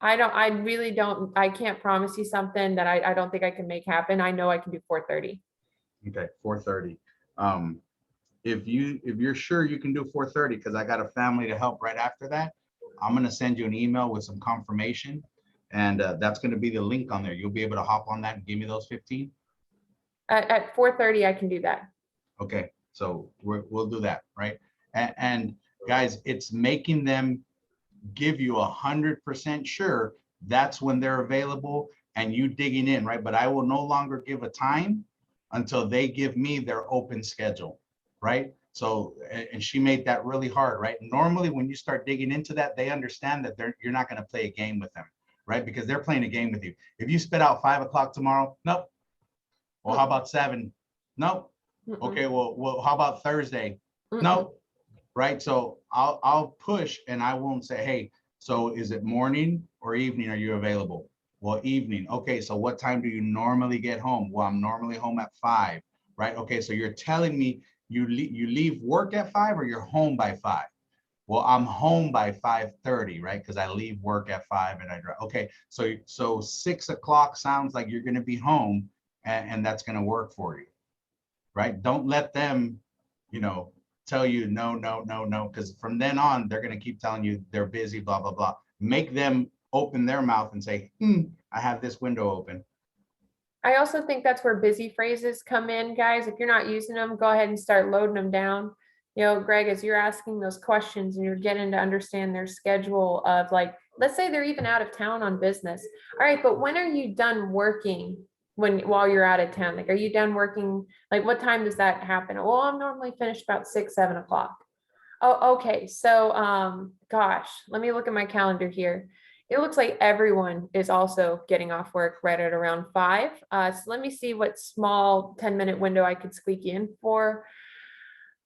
I really don't, I can't promise you something that I don't think I can make happen. I know I can do 4:30. Okay, 4:30. If you're sure you can do 4:30, because I got a family to help right after that, I'm gonna send you an email with some confirmation, and that's gonna be the link on there. You'll be able to hop on that and give me those 15. At 4:30, I can do that. Okay, so we'll do that, right? And guys, it's making them give you 100% sure that's when they're available and you digging in, right? But I will no longer give a time until they give me their open schedule, right? So, and she made that really hard, right? Normally, when you start digging into that, they understand that you're not going to play a game with them, right? Because they're playing a game with you. If you spit out 5 o'clock tomorrow, nope. Well, how about 7? Nope. Okay, well, how about Thursday? Nope. Right? So I'll push and I won't say, hey, so is it morning or evening? Are you available? Well, evening. Okay, so what time do you normally get home? Well, I'm normally home at 5, right? Okay, so you're telling me you leave work at 5 or you're home by 5? Well, I'm home by 5:30, right? Because I leave work at 5 and I drive. Okay, so 6 o'clock sounds like you're going to be home, and that's going to work for you, right? Don't let them, tell you no, no, no, no, because from then on, they're going to keep telling you they're busy, blah, blah, blah. Make them open their mouth and say, I have this window open. I also think that's where busy phrases come in, guys. If you're not using them, go ahead and start loading them down. Greg, as you're asking those questions and you're getting to understand their schedule of, like, let's say they're even out of town on business. All right, but when are you done working while you're out of town? Like, are you done working? Like, what time does that happen? Well, I'm normally finished about 6, 7 o'clock. Oh, okay. So, gosh, let me look at my calendar here. It looks like everyone is also getting off work right at around 5. So let me see what small 10-minute window I could squeak in for.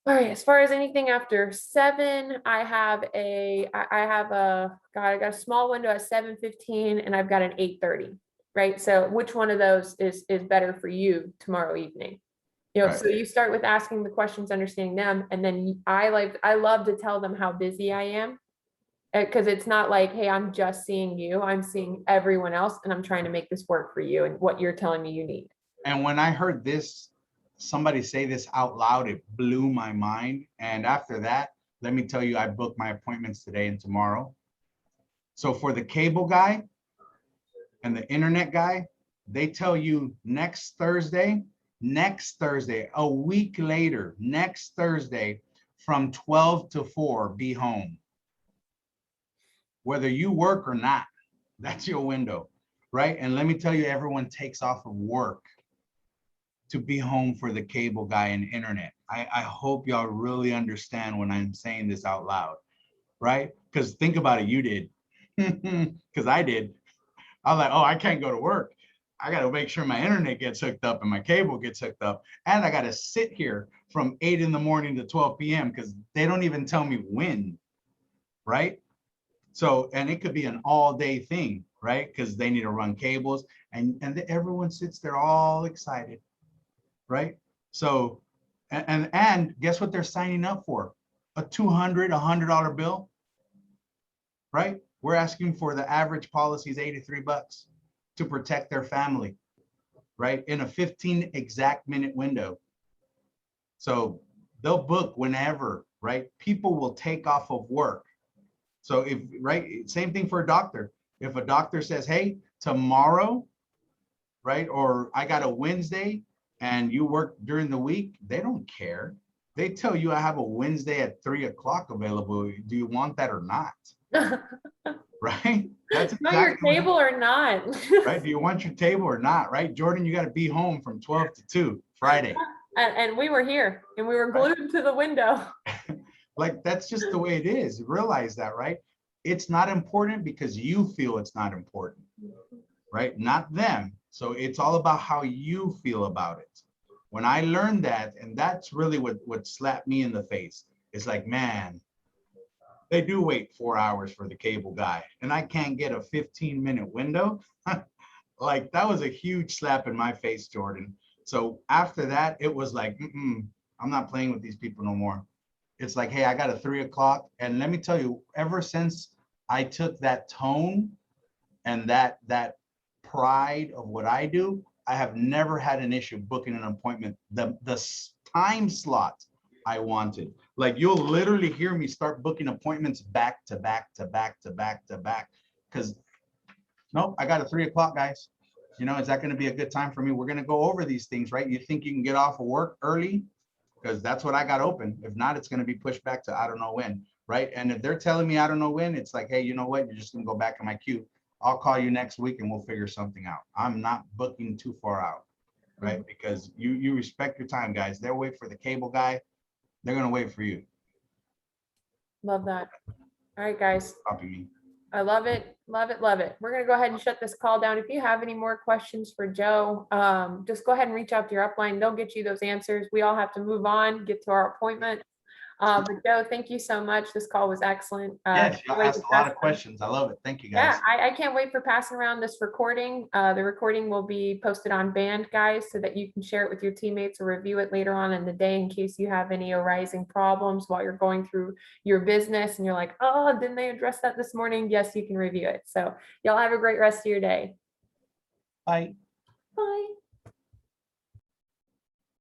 All right, as far as anything after 7, I got a small window at 7:15 and I've got an 8:30, right? So which one of those is better for you tomorrow evening? Right. So you start with asking the questions, understanding them, and then I love to tell them how busy I am. Because it's not like, hey, I'm just seeing you, I'm seeing everyone else, and I'm trying to make this work for you and what you're telling me you need. And when I heard somebody say this out loud, it blew my mind. And after that, let me tell you, I booked my appointments today and tomorrow. So for the cable guy and the internet guy, they tell you next Thursday, a week later, next Thursday from 12 to 4, be home. Whether you work or not, that's your window, right? And let me tell you, everyone takes off of work to be home for the cable guy and internet. I hope y'all really understand when I'm saying this out loud, right? Because think about it, you did, because I did. I was like, oh, I can't go to work. I got to make sure my internet gets hooked up and my cable gets hooked up. And I got to sit here from 8 in the morning to 12 p.m. because they don't even tell me when, right? So, and it could be an all day thing, right? Because they need to run cables and everyone sits there all excited, right? So, and guess what they're signing up for? A $100 bill, right? We're asking for the average policy is $83 to protect their family, right? In a 15 exact minute window. So they'll book whenever, right? People will take off of work So if, right, same thing for a doctor. If a doctor says, hey, tomorrow, right, or I got a Wednesday and you work during the week, they don't care. They tell you I have a Wednesday at 3 o'clock available. Do you want that or not? Right? That's Not your exactly what table or not. right? Do you want your table or not, right? Jordan, you got to be home from 12 to 2 Friday. And we were here and we were Right. glued to the window. Like, that's just the way it is. Realize that, right? It's not important because you feel it's not important, right? Not them. So it's all about how you feel about it. When I learned that, and that's really what slapped me in the face. It's like, man, they do wait 4 hours for the cable guy and I can't get a 15-minute window. Like, that was a huge slap in my face, Jordan. So after that, it was like, I'm not playing with these people no more. It's like, hey, I got a 3 o'clock. And let me tell you, ever since I took that tone and that pride of what I do, I have never had an issue booking an appointment, the time slot I wanted. Like, you'll literally hear me start booking appointments back to back to back to back to back. Because nope, I got a 3 o'clock, guys. You know, is that going to be a good time for me? We're going to go over these things, right? You think you can get off of work early? Because that's what I got open. If not, it's going to be pushed back to I don't know when, right? And if they're telling me I don't know when, it's like, hey, you know what? You're just going to go back in my queue. I'll call you next week and we'll figure something out. I'm not booking too far out, right? Because you respect your time, guys. They'll wait for the cable guy. They're going to wait for you. Love that. All right, guys. Copy me. I love it. Love it. Love it. We're going to go ahead and shut this call down. If you have any more questions for Joe, just go ahead and reach out to your upline. They'll get you those answers. We all have to move on, get to our appointment. But Joe, thank you so much. This call was excellent. Yes, you can't wait asked to a lot pass of questions. I love it. Thank you, guys. Yeah, I can't wait for passing around this recording. The recording will be posted on Band, guys, so that you can share it with your teammates or review it later on in the day in case you have any arising problems while you're going through your business and you're like, oh, didn't they address that this morning? Yes, you can review it. So y'all have a great rest of your day. Bye. Bye.